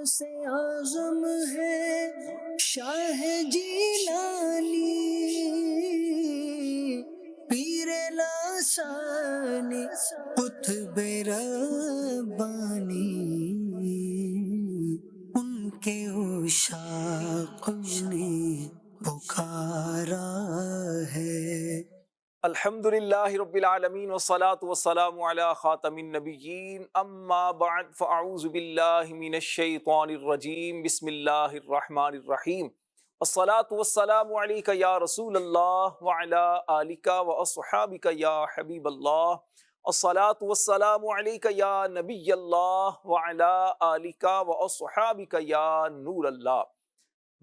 سے اعظم ہے شاہ جیلانی، پیر لاسانی قطب ربانی، ان کے عشاق نے پکارا ہے۔ الحمدللہ رب العالمین والصلاة والسلام علی خاتم النبیین، اما بعد فاعوذ باللہ من الشیطان الرجیم، بسم اللہ الرحمن الرحیم، الصلاة والسلام علیک یا رسول اللہ وعلی آلک واصحابک یا حبیب اللہ، الصلاة والسلام علیک یا نبی اللہ وعلی آلک واصحابک یا نور اللہ۔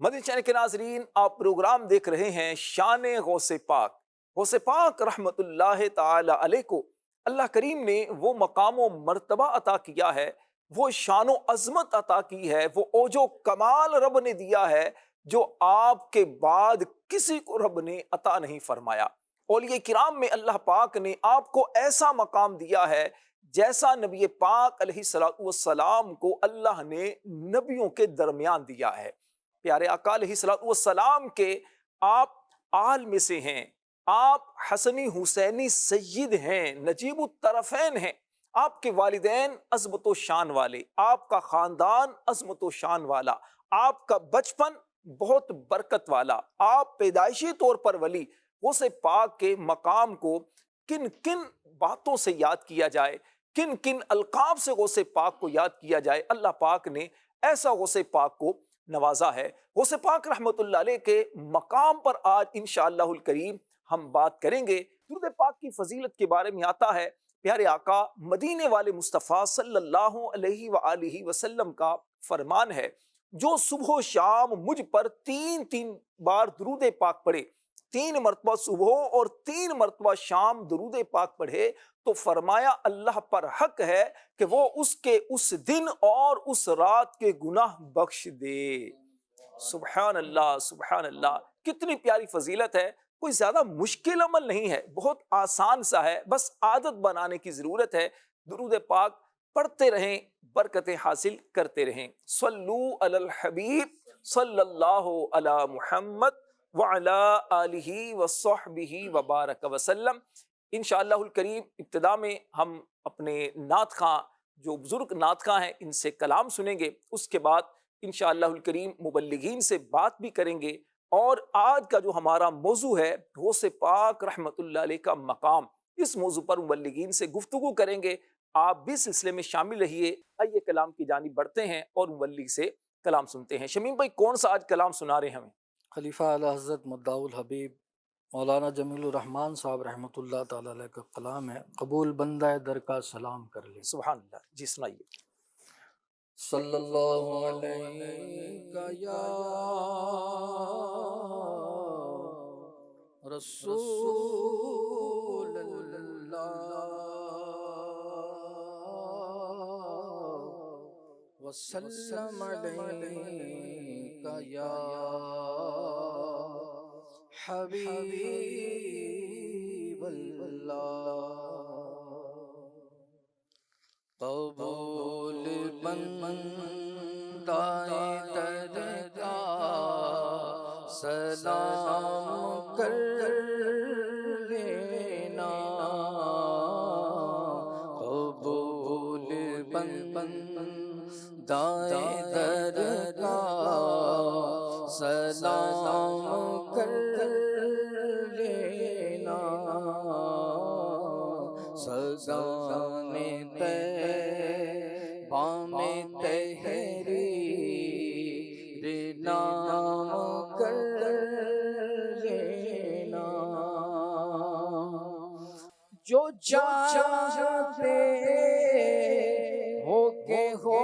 مدنی چینل کے ناظرین، آپ پروگرام دیکھ رہے ہیں شان غوث پاک۔ غوث پاک رحمت اللہ تعالی علیہ کو اللہ کریم نے وہ مقام و مرتبہ عطا کیا ہے، وہ شان و عظمت عطا کی ہے، وہ اوج و کمال رب نے دیا ہے جو آپ کے بعد کسی کو رب نے عطا نہیں فرمایا۔ اولیاء کرام میں اللہ پاک نے آپ کو ایسا مقام دیا ہے جیسا نبی پاک علیہ السلام کو اللہ نے نبیوں کے درمیان دیا ہے۔ پیارے آقا علیہ السلام کے آپ آل میں سے ہیں، آپ حسنی حسینی سید ہیں، نجیب الطرفین ہیں، آپ کے والدین عظمت و شان والے، آپ کا خاندان عظمت و شان والا، آپ کا بچپن بہت برکت والا، آپ پیدائشی طور پر ولی۔ غوث پاک کے مقام کو کن کن باتوں سے یاد کیا جائے، کن کن القاب سے غوث پاک کو یاد کیا جائے، اللہ پاک نے ایسا غوث پاک کو نوازا ہے۔ غوث پاک رحمت اللہ علیہ کے مقام پر آج انشاءاللہ الکریم ہم بات کریں گے۔ درود پاک کی فضیلت کے بارے میں آتا ہے، پیارے آقا مدینے والے مصطفیٰ صلی اللہ علیہ وآلہ وسلم کا فرمان ہے، جو صبح و شام مجھ پر تین بار درود پاک پڑھے، 3 مرتبہ صبح اور 3 مرتبہ شام درود پاک پڑھے، تو فرمایا اللہ پر حق ہے کہ وہ اس کے اس دن اور اس رات کے گناہ بخش دے۔ سبحان اللہ، سبحان اللہ، کتنی پیاری فضیلت ہے۔ کوئی زیادہ مشکل عمل نہیں ہے، بہت آسان سا ہے، بس عادت بنانے کی ضرورت ہے۔ درود پاک پڑھتے رہیں، برکتیں حاصل کرتے رہیں۔ صلو علی الحبیب صلی اللہ علی محمد وعلی آلہ وصحبہ وبارک وسلم۔ انشاءاللہ الکریم ابتدا میں ہم اپنے نعت خواں جو بزرگ نعت خواں ہیں ان سے کلام سنیں گے، اس کے بعد انشاءاللہ الکریم مبلغین سے بات بھی کریں گے، اور آج کا جو ہمارا موضوع ہے غوث پاک رحمت اللہ علیہ کا مقام، اس موضوع پر مبلغین سے گفتگو کریں گے۔ آپ بھی سلسلے میں شامل رہیے۔ آئیے کلام کی جانب بڑھتے ہیں اور مبلغ سے کلام سنتے ہیں۔ شمیم بھائی کون سا آج کلام سنا رہے ہیں ہمیں؟ خلیفہ اعلی حضرت مدعو الحبیب مولانا جمیل الرحمن صاحب رحمۃ اللہ تعالی علیہ کا کلام ہے، قبول بندہ در کا سلام کر لے۔ سبحان اللہ، جی سنائیے۔ صلی اللہ علیہ یا رسول اللہ وسلم علیک یا حبیب اللہ، قبول بندہ در کا سلام کر لینا، قبول بندہ در کا سلام کر لینا، سگانے طیبہ میں تحریر نام کر لینا، جو چاہتے ہو کہ ہو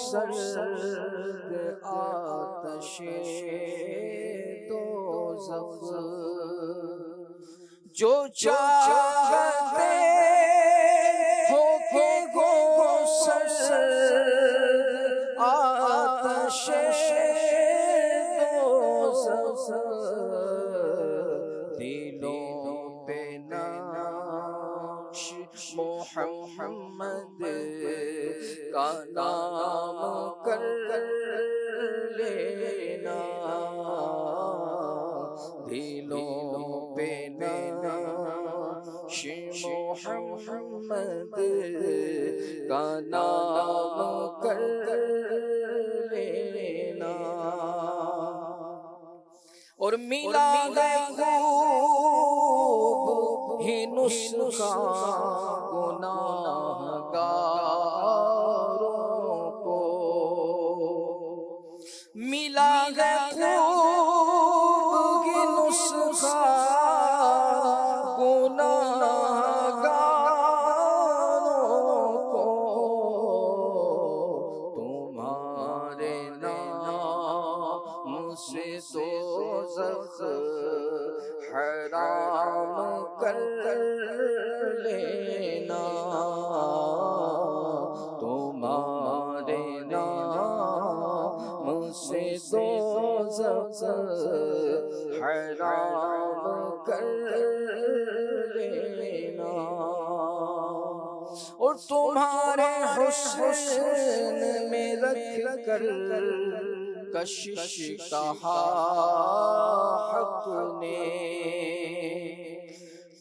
سرد آتش دوزخ، جو چاہتے ہو کہ ہو سرد آتش دوزخ، دلوں پہ نقش محمد کا نام کر اور ملا ہے خوب ہی نسخہ گناہگاروں کو، ملا ہے خوب ہی نسخہ گناہگاروں کو، تمہارے نام سے دوزخ حرام کر لینا، تمہارے نام سے دوزخ حرام کر لینا، اور تمہارے حسن میں رکھ کر کشش کہا حق نے،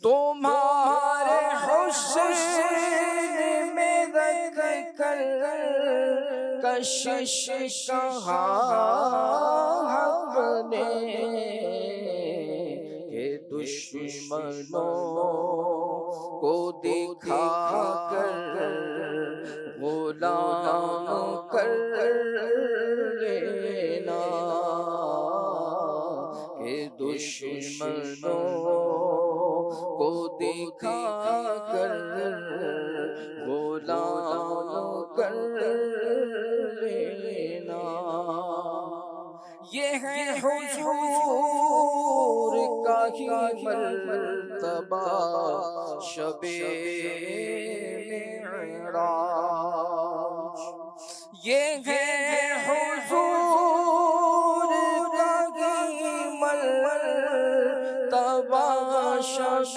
تمہارے حسن میں رکھ کر کشش کہا حق نے، کہ دشمنوں کو دکھا کر غلام کر لینا، کہ دشمنوں کو دکھا کر غلام کر لینا، یہ ہے حضور کا ہی مرتبہ شب معراج، یہ ہے حضور کا ہی مرتبہ شب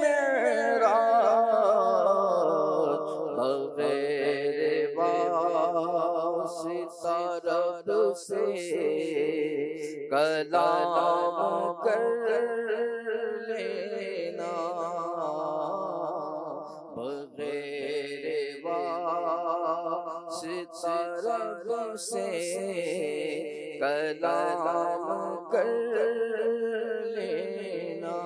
معراج، بغیر واسطہ رب سے کلام کر لینا، بغیر واسطہ رب سے کلام کر لینا،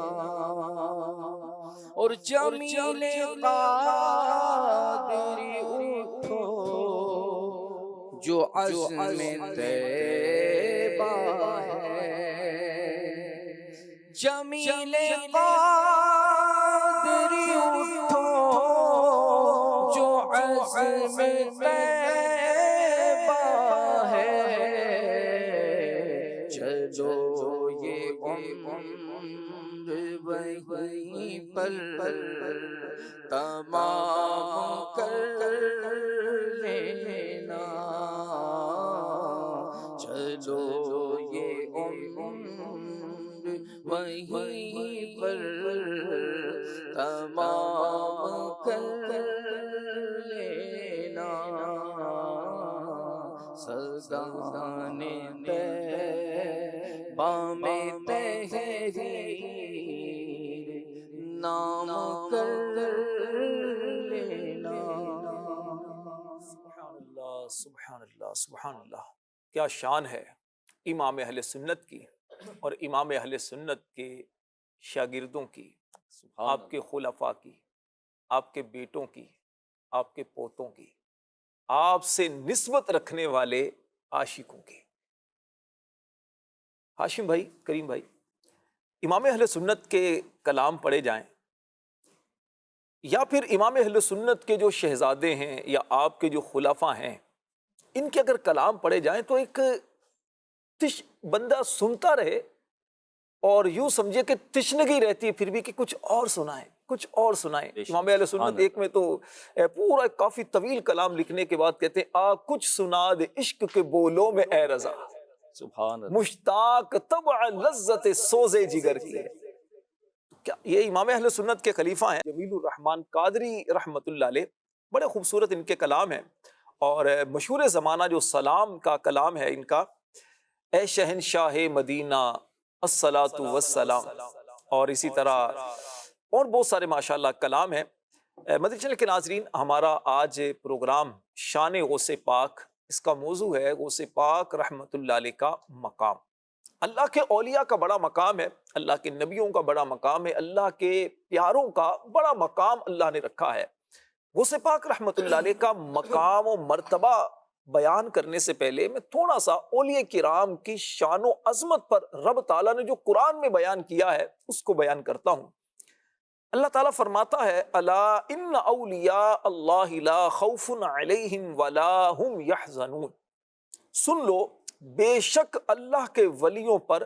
اور جمیل قادری اٹھو جو عزم طیبہ ہے، جمیل قادری اٹھو جو عزم طیبہ ہے، چلو یہ عمر وہیں پر تمام کر لینا، چلو یہ عمر وہیں پر تمام کر لینا، سرگان طیبہ میں تحریر نام کر لینا۔ سبحان اللہ، سبحان اللہ، سبحان اللہ، کیا شان ہے امام اہل سنت کی اور امام اہل سنت کے شاگردوں کی، آپ کے خلفاء کی، آپ کے بیٹوں کی، آپ کے پوتوں کی، آپ سے نسبت رکھنے والے عاشقوں کی۔ ہاشم بھائی، کریم بھئی، امام اہل سنت کے کلام پڑھے جائیں یا پھر امام اہل سنت کے جو شہزادے ہیں یا آپ کے جو خلفاء ہیں، ان کے اگر کلام پڑھے جائیں تو ایک بندہ سنتا رہے اور یوں سمجھے کہ تشنگی رہتی ہے پھر بھی کہ کچھ اور سنائیں، کچھ اور سنائیں۔ امام اہل سنت ایک میں تو پورا کافی طویل کلام لکھنے کے بعد کہتے ہیں آ کچھ سنا دے عشق کے بولوں میں اے رضا، سبحان اللہ، مشتاق طبع لذت سوزے جگر کی ہے۔ کیا یہ امام اہل سنت کے خلیفہ ہیں جمیل الرحمن قادری رحمت اللہ علیہ، بڑے خوبصورت ان کے کلام ہیں، اور مشہور زمانہ جو سلام کا کلام ہے ان کا، اے شہنشاہ مدینہ الصلاۃ والسلام، اور اسی طرح اور بہت سارے ماشاءاللہ کلام ہیں۔ مدنی چینل کے ناظرین، ہمارا آج پروگرام شان غوث پاک، اس کا موضوع ہے غوث پاک رحمت اللہ علیہ کا مقام۔ اللہ کے اولیاء کا بڑا مقام ہے، اللہ کے نبیوں کا بڑا مقام ہے، اللہ کے پیاروں کا بڑا مقام اللہ نے رکھا ہے۔ غوث پاک رحمۃ اللہ علیہ کا مقام و مرتبہ بیان کرنے سے پہلے میں تھوڑا سا اولیاء کرام کی شان و عظمت پر رب تعالیٰ نے جو قرآن میں بیان کیا ہے اس کو بیان کرتا ہوں۔ اللہ تعالیٰ فرماتا ہے الا ان اولیاء اللہ لا خوف علیہم ولا هم یحزنون، سن لو بے شک اللہ کے ولیوں پر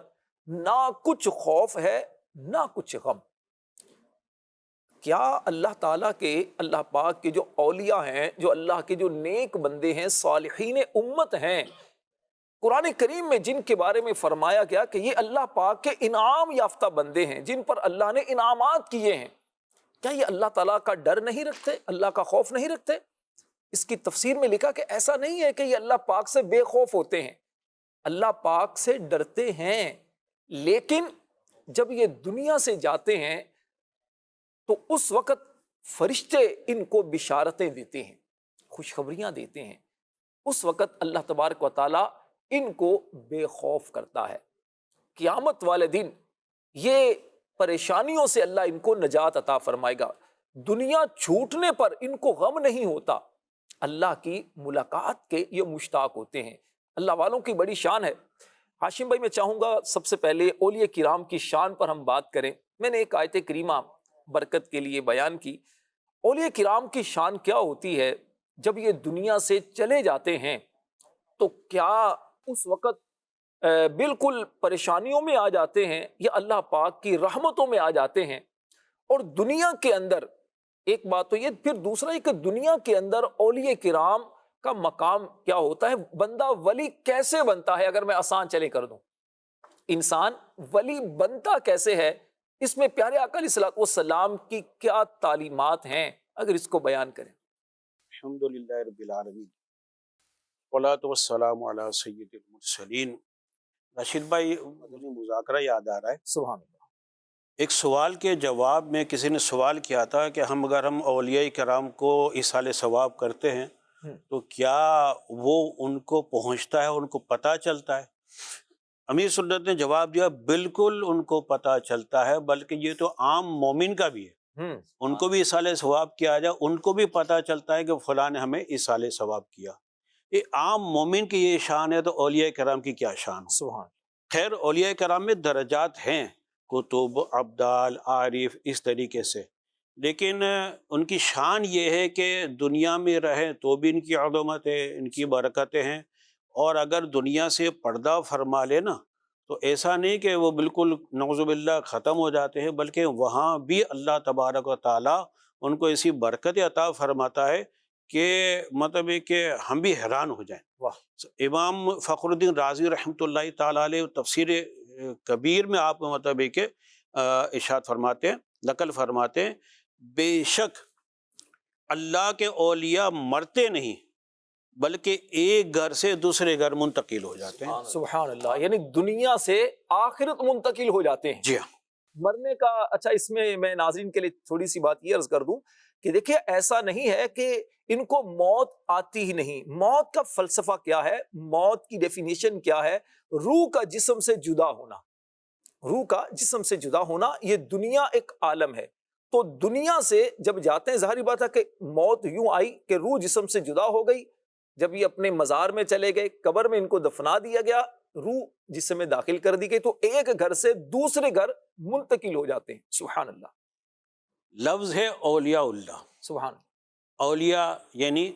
نہ کچھ خوف ہے نہ کچھ غم۔ کیا اللہ تعالیٰ کے، اللہ پاک کے جو اولیاء ہیں، جو اللہ کے جو نیک بندے ہیں، صالحین امت ہیں، قرآن کریم میں جن کے بارے میں فرمایا گیا کہ یہ اللہ پاک کے انعام یافتہ بندے ہیں جن پر اللہ نے انعامات کیے ہیں، کیا یہ اللہ تعالیٰ کا ڈر نہیں رکھتے، اللہ کا خوف نہیں رکھتے؟ اس کی تفسیر میں لکھا کہ ایسا نہیں ہے کہ یہ اللہ پاک سے بے خوف ہوتے ہیں، اللہ پاک سے ڈرتے ہیں، لیکن جب یہ دنیا سے جاتے ہیں تو اس وقت فرشتے ان کو بشارتیں دیتے ہیں، خوشخبریاں دیتے ہیں، اس وقت اللہ تبارک و تعالیٰ ان کو بے خوف کرتا ہے۔ قیامت والے دن یہ پریشانیوں سے اللہ ان کو نجات عطا فرمائے گا، دنیا چھوٹنے پر ان کو غم نہیں ہوتا، اللہ کی ملاقات کے یہ مشتاق ہوتے ہیں۔ اللہ والوں کی بڑی شان ہے۔ ہاشم بھائی، میں چاہوں گا سب سے پہلے اولیاء کرام کی شان پر ہم بات کریں۔ میں نے ایک آیت کریمہ برکت کے لیے بیان کی۔ اولیاء کرام کی شان کیا ہوتی ہے؟ جب یہ دنیا سے چلے جاتے ہیں تو کیا اس وقت بالکل پریشانیوں میں آ جاتے ہیں یا اللہ پاک کی رحمتوں میں آ جاتے ہیں؟ اور دنیا کے اندر ایک بات تو یہ، پھر دوسرا یہ کہ دنیا کے اندر اولیاء کرام کا مقام کیا ہوتا ہے، بندہ ولی کیسے بنتا ہے؟ اگر میں آسان چلے کر دوں، انسان ولی بنتا کیسے ہے، اس میں پیارے آقا علیہ الصلوۃ والسلام کی کیا تعلیمات ہیں، اگر اس کو بیان کریں۔ الحمدللہ رب العالمین، والصلاۃ والسلام علی سید المرسلین۔ راشد بھائی، مجھے مذاکرہ یاد آ رہا ہے۔ سبحان اللہ۔ ایک سوال کے جواب میں کسی نے سوال کیا تھا کہ اگر ہم اولیاء کرام کو ایصال ثواب کرتے ہیں تو کیا وہ ان کو پہنچتا ہے، ان کو پتہ چلتا ہے؟ امیر سنت نے جواب دیا، بالکل ان کو پتہ چلتا ہے، بلکہ یہ تو عام مومن کا بھی ہے، ان کو بھی ایصال ثواب کیا جائے، ان کو بھی پتہ چلتا ہے کہ فلاں نے ہمیں ایصال ثواب کیا۔ یہ عام مومن کی یہ شان ہے، تو اولیاء کرام کی کیا شان ہو؟ سبحان۔ خیر، اولیاء کرام میں درجات ہیں، کتب، ابدال، عارف، اس طریقے سے، لیکن ان کی شان یہ ہے کہ دنیا میں رہیں تو بھی ان کی عظمت ہے، ان کی برکتیں ہیں، اور اگر دنیا سے پردہ فرما لے نا تو ایسا نہیں کہ وہ بالکل نعوذ باللہ ختم ہو جاتے ہیں، بلکہ وہاں بھی اللہ تبارک و تعالیٰ ان کو ایسی برکت عطا فرماتا ہے کہ مطلب ہے کہ ہم بھی حیران ہو جائیں۔ امام فخر الدین رازی رحمۃ اللہ تعالیٰ علیہ تفسیر کبیر میں آپ مطلب ہے کہ ارشاد فرماتے ہیں، نقل فرماتے ہیں، بے شک اللہ کے اولیاء مرتے نہیں بلکہ ایک گھر سے دوسرے گھر منتقل ہو جاتے ہیں۔ سبحان اللہ، یعنی دنیا سے آخرت منتقل ہو جاتے ہیں۔ جی ہاں۔ مرنے کا، اچھا اس میں ناظرین کے لیے تھوڑی سی بات یہ عرض کر دوں کہ دیکھیے، ایسا نہیں ہے کہ ان کو موت آتی ہی نہیں۔ موت کا فلسفہ کیا ہے، موت کی ڈیفینیشن کیا ہے؟ روح کا جسم سے جدا ہونا، روح کا جسم سے جدا ہونا، یہ دنیا ایک عالم ہے۔ تو دنیا سے جب جاتے ہیں، ظاہری بات ہے کہ موت یوں آئی کہ روح جسم سے جدا ہو گئی، جب یہ اپنے مزار میں چلے گئے، قبر میں ان کو دفنا دیا گیا، روح جسم میں داخل کر دی گئی، تو ایک گھر سے دوسرے گھر منتقل ہو جاتے ہیں۔ سبحان اللہ۔ لفظ ہے اولیاء اللہ۔ سبحان اللہ۔ اولیاء یعنی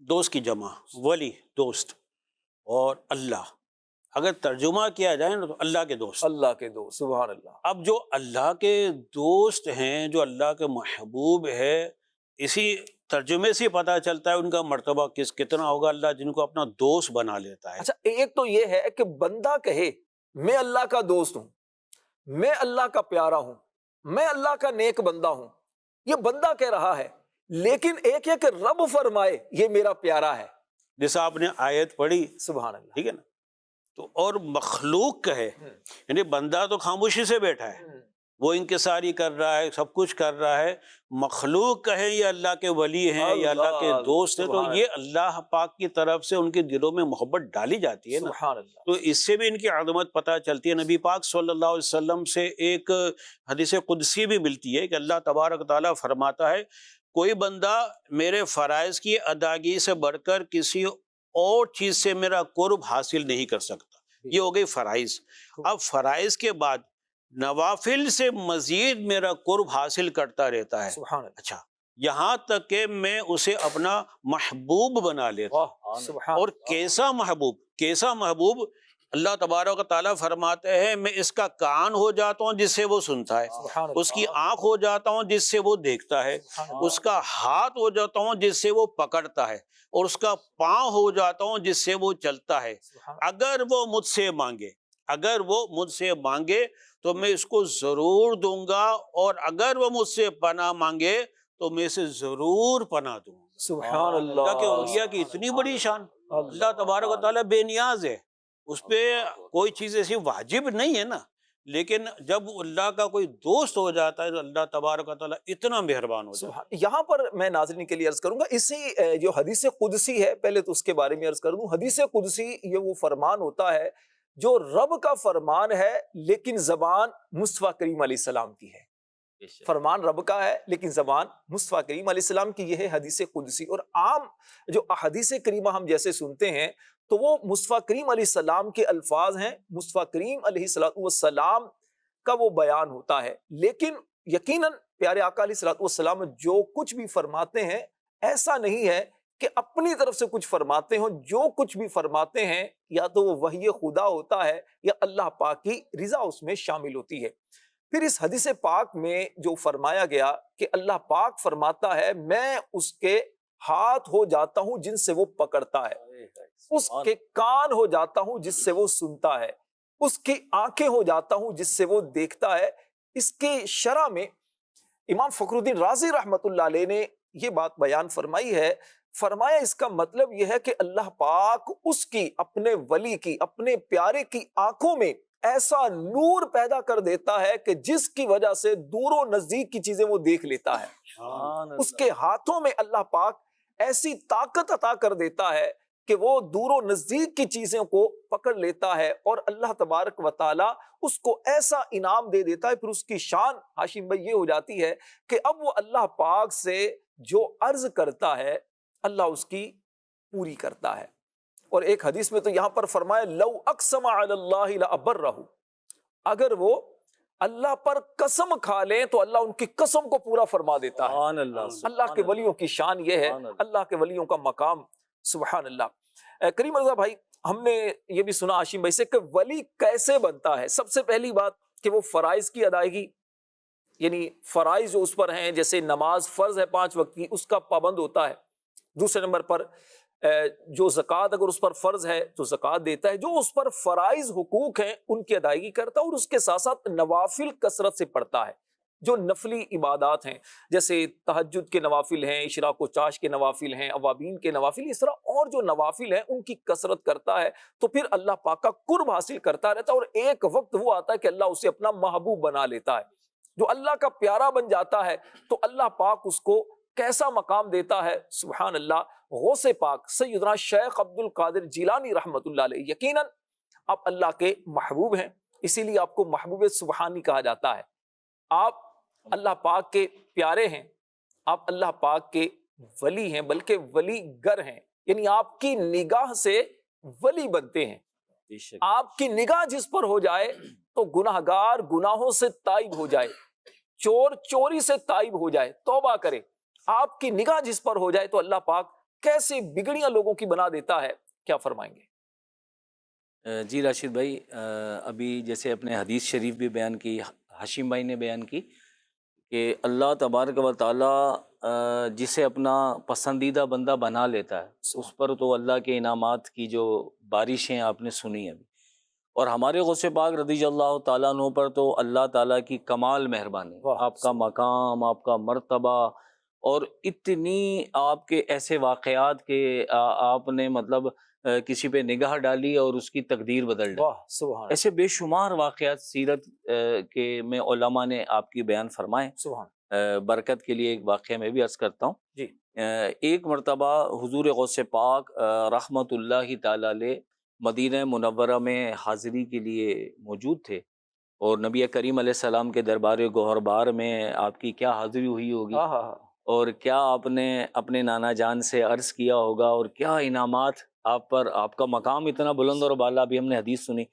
دوست کی جمع، ولی دوست، اور اللہ اگر ترجمہ کیا جائے نا تو اللہ کے دوست، اللہ کے دوست۔ سبحان اللہ۔ اب جو اللہ کے دوست ہیں، جو اللہ کے محبوب ہے، اسی ترجمے سے پتہ چلتا ہے ان کا مرتبہ کتنا ہوگا، اللہ جن کو اپنا دوست بنا لیتا ہے۔ اچھا، ایک تو یہ ہے کہ بندہ کہے میں اللہ کا دوست ہوں، میں اللہ کا پیارا ہوں، میں اللہ کا نیک بندہ ہوں، یہ بندہ کہہ رہا ہے، لیکن ایک یہ کہ رب فرمائے یہ میرا پیارا ہے، جیسا آپ نے آیت پڑھی، سبحان اللہ، ٹھیک ہے نا، تو اور مخلوق کہے، یعنی بندہ تو خاموشی سے بیٹھا ہے، وہ انکساری کر رہا ہے، سب کچھ کر رہا ہے، مخلوق کہیں یہ اللہ کے ولی ہیں یا اللہ کے دوست ہیں، تو یہ اللہ پاک کی طرف سے ان کے دلوں میں محبت ڈالی جاتی ہے نا، سبحان اللہ، تو اس سے بھی ان کی عظمت پتہ چلتی ہے۔ نبی پاک صلی اللہ علیہ وسلم سے ایک حدیث قدسی بھی ملتی ہے کہ اللہ تبارک تعالیٰ فرماتا ہے کوئی بندہ میرے فرائض کی ادائیگی سے بڑھ کر کسی اور چیز سے میرا قرب حاصل نہیں کر سکتا، یہ ہو گئی فرائض۔ اب فرائض کے بعد نوافل سے مزید میرا قرب حاصل کرتا رہتا ہے، سبحان اللہ، اچھا یہاں تک کہ میں اسے اپنا محبوب بنا لیتا ہوں۔ واہ، سبحان اور کیسا محبوب، کیسا محبوب؟ اللہ تبارک و تعالیٰ فرماتے ہیں میں اس کا کان ہو جاتا ہوں جس سے وہ سنتا ہے، سبحان اللہ، اس کی آنکھ ہو جاتا ہوں جس سے وہ دیکھتا ہے، اس کا ہاتھ ہو جاتا ہوں جس سے وہ پکڑتا ہے، اور اس کا پاؤں ہو جاتا ہوں جس سے وہ چلتا ہے۔ سبحان اگر وہ مجھ سے مانگے، اگر وہ مجھ سے مانگے تو میں اس کو ضرور دوں گا، اور اگر وہ مجھ سے پناہ مانگے تو میں اسے ضرور پناہ دوں گا۔ سبحان اللہ، اللہ کے اولیاء کی اتنی بڑی شان، اللہ تبارک و تعالیٰ بے نیاز ہے، اس پہ کوئی چیز ایسی واجب نہیں ہے نا، لیکن جب اللہ کا کوئی دوست ہو جاتا ہے تو اللہ تبارک و تعالیٰ اتنا مہربان ہو جاتا ہے۔ یہاں پر میں ناظرین کے لیے عرض کروں گا، اسی جو حدیث قدسی ہے، پہلے تو اس کے بارے میں عرض کر دوں۔ حدیث قدسی یہ وہ فرمان ہوتا ہے جو رب کا فرمان ہے لیکن زبان مصطفیٰ کریم علیہ السلام کی ہے۔ فرمان رب کا ہے لیکن زبان مصطفیٰ کریم علیہ السلام کی، یہ ہے حدیث قدسی۔ اور عام جو احادیث کریمہ ہم جیسے سنتے ہیں تو وہ مصطفیٰ کریم علیہ السلام کے الفاظ ہیں، مصطفیٰ کریم علیہ السلام کا وہ بیان ہوتا ہے، لیکن یقیناً پیارے آقا علیہ السلام جو کچھ بھی فرماتے ہیں ایسا نہیں ہے کہ اپنی طرف سے کچھ فرماتے ہوں، جو کچھ بھی فرماتے ہیں یا تو وہ وحی خدا ہوتا ہے یا اللہ پاک کی رضا اس میں شامل ہوتی ہے۔ پھر اس حدیث پاک میں جو فرمایا گیا کہ اللہ پاک فرماتا ہے میں اس کے ہاتھ ہو جاتا ہوں جن سے وہ پکڑتا ہے، اس کے کان ہو جاتا ہوں جس سے وہ سنتا ہے، اس کی آنکھیں ہو جاتا ہوں جس سے وہ دیکھتا ہے۔ اس کے شرح میں امام فخر الدین رازی رحمت اللہ علیہ نے یہ بات بیان فرمائی ہے، فرمایا اس کا مطلب یہ ہے کہ اللہ پاک اس کی، اپنے ولی کی، اپنے پیارے کی آنکھوں میں ایسا نور پیدا کر دیتا ہے کہ جس کی وجہ سے دور و نزدیک کی چیزیں وہ دیکھ لیتا ہے۔ اس کے ہاتھوں میں اللہ پاک ایسی طاقت عطا کر دیتا ہے کہ وہ دور و نزدیک کی چیزوں کو پکڑ لیتا ہے، اور اللہ تبارک و تعالی اس کو ایسا انعام دے دیتا ہے۔ پھر اس کی شان ہاشم بھائی یہ ہو جاتی ہے کہ اب وہ اللہ پاک سے جو عرض کرتا ہے اللہ اس کی پوری کرتا ہے۔ اور ایک حدیث میں تو یہاں پر فرمایا لو اقسم علی اللہ لابرہ، اگر وہ اللہ پر قسم کھا لیں تو اللہ ان کی قسم کو پورا فرما دیتا ہے۔ اللہ کے ولیوں کی شان یہ ہے، اللہ کے ولیوں کا مقام، سبحان اللہ۔ کریم رضا بھائی، ہم نے یہ بھی سنا ہاشم بھائی سے کہ ولی کیسے بنتا ہے۔ سب سے پہلی بات کہ وہ فرائض کی ادائیگی، یعنی فرائض جو اس پر ہیں، جیسے نماز فرض ہے 5 وقت کی، اس کا پابند ہوتا ہے۔ دوسرے نمبر پر جو زکوٰۃ اگر اس پر فرض ہے تو زکوٰۃ دیتا ہے، جو اس پر فرائض حقوق ہیں ان کی ادائیگی کرتا ہے، اور اس کے ساتھ ساتھ نوافل کثرت سے پڑھتا ہے، جو نفلی عبادات ہیں جیسے تہجد کے نوافل ہیں، اشراق و چاش کے نوافل ہیں، اوابین کے نوافل، اس طرح اور جو نوافل ہیں ان کی کثرت کرتا ہے، تو پھر اللہ پاک کا قرب حاصل کرتا رہتا ہے، اور ایک وقت وہ آتا ہے کہ اللہ اسے اپنا محبوب بنا لیتا ہے۔ جو اللہ کا پیارا بن جاتا ہے تو اللہ پاک اس کو کیسا مقام دیتا ہے، سبحان اللہ۔ غوث پاک سیدنا شیخ عبد القادر جیلانی رحمت اللہ علیہ یقیناً آپ اللہ کے محبوب ہیں، اسی لیے آپ کو محبوب سبحانی کہا جاتا ہے۔ آپ اللہ پاک کے پیارے ہیں، آپ اللہ پاک کے ولی ہیں، بلکہ ولی گر ہیں، یعنی آپ کی نگاہ سے ولی بنتے ہیں۔ آپ کی نگاہ جس پر ہو جائے تو گناہگار گناہوں سے تائب ہو جائے، چور چوری سے تائب ہو جائے، توبہ کرے۔ آپ کی نگاہ جس پر ہو جائے تو اللہ پاک کیسے بگڑیاں لوگوں کی بنا دیتا ہے، کیا فرمائیں گے؟ جی راشد بھائی، ابھی جیسے اپنے حدیث شریف بھی بیان کی، ہاشم بھائی نے بیان کی کہ اللہ تبارک و تعالیٰ جسے اپنا پسندیدہ بندہ بنا لیتا ہے، اس پر تو اللہ کے انعامات کی جو بارشیں آپ نے سنی ابھی، اور ہمارے غوث پاک رضی اللہ تعالیٰ عنہ پر تو اللہ تعالیٰ کی کمال مہربانی، آپ کا مقام، آپ کا مرتبہ، اور اتنی آپ کے ایسے واقعات کہ آپ نے مطلب کسی پہ نگاہ ڈالی اور اس کی تقدیر بدل ڈالی. واہ سبحان ایسے بے شمار واقعات سیرت کے میں علماء نے آپ کی بیان فرمائے. سبحان برکت کے لیے ایک واقعہ میں بھی عرض کرتا ہوں. جی. ایک مرتبہ حضور غوث پاک رحمت اللہ تعالی علیہ مدینہ منورہ میں حاضری کے لیے موجود تھے، اور نبی کریم علیہ السلام کے دربار گوہربار میں آپ کی کیا حاضری ہوئی ہوگی، اور کیا آپ نے اپنے نانا جان سے عرض کیا ہوگا، اور کیا انعامات آپ پر، آپ کا مقام اتنا بلند اور بالا، بھی ہم نے حدیث سنی،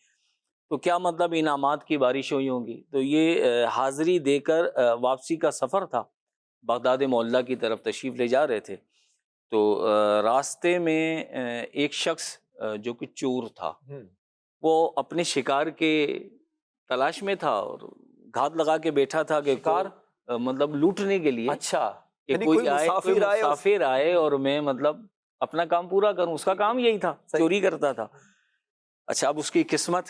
تو کیا مطلب انعامات کی بارش ہوئی ہوں گی. تو یہ حاضری دے کر واپسی کا سفر تھا، بغداد معلیٰ کی طرف تشریف لے جا رہے تھے. تو راستے میں ایک شخص جو کہ چور تھا، وہ اپنے شکار کے تلاش میں تھا اور گھات لگا کے بیٹھا تھا کہ شکار مطلب لوٹنے کے لیے، اچھا کہ یعنی کوئی آئے، کوئی مسافر مسافر آئے اور میں مطلب اپنا کام پورا کروں. اس کا کام یہی تھا، چوری کرتا تھا. اچھا، اب اس کی قسمت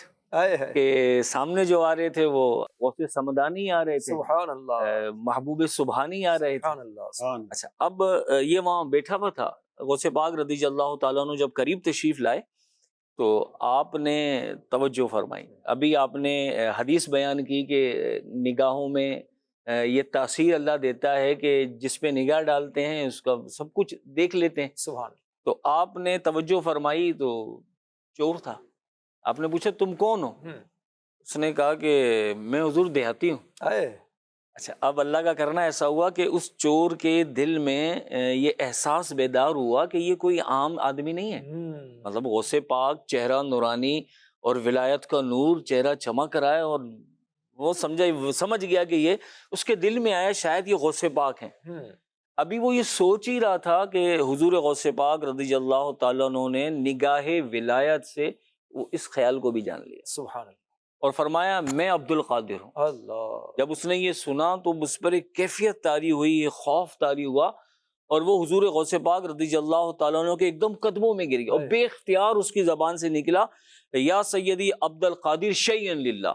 کہ سامنے جو آ رہے تھے وہ غوث سمدانی آ رہے تھے، سبحان اللہ محبوب سبحانی آ رہے تھے. سبحان اللہ. اچھا، اب یہ وہاں بیٹھا ہوا تھا. غوث پاک رضی اللہ تعالیٰ عنہ جب قریب تشریف لائے تو آپ نے توجہ فرمائی. ابھی آپ نے حدیث بیان کی کہ نگاہوں میں یہ تاثیر اللہ دیتا ہے کہ جس پہ نگاہ ڈالتے ہیں اس کا سب کچھ دیکھ لیتے ہیں. سبحان. تو آپ نے توجہ فرمائی تو چور تھا. آپ نے پوچھا تم کون ہو؟ اس نے کہا کہ میں حضور دیہاتی ہوں. اچھا، اب اللہ کا کرنا ایسا ہوا کہ اس چور کے دل میں یہ احساس بیدار ہوا کہ یہ کوئی عام آدمی نہیں ہے. مطلب غوث پاک، چہرہ نورانی اور ولایت کا نور، چہرہ چمک رہا ہے، اور وہ سمجھ گیا کہ یہ اس کے دل میں آیا شاید یہ غوث پاک ہیں. ابھی وہ یہ سوچ ہی رہا تھا کہ حضور غوث پاک رضی اللہ تعالیٰ عنہ نے نگاہ ولایت سے وہ اس خیال کو بھی جان لیا. سبحان اللہ. اور فرمایا میں عبد القادر ہوں. اللہ. جب اس نے یہ سنا تو اس پر ایک کیفیت طاری ہوئی، ایک خوف طاری ہوا، اور وہ حضور غوث پاک رضی اللہ تعالیٰ عنہ کے ایک دم قدموں میں گر گیا، اور بے اختیار اس کی زبان سے نکلا یا سیدی عبد القادر شیئن للہ،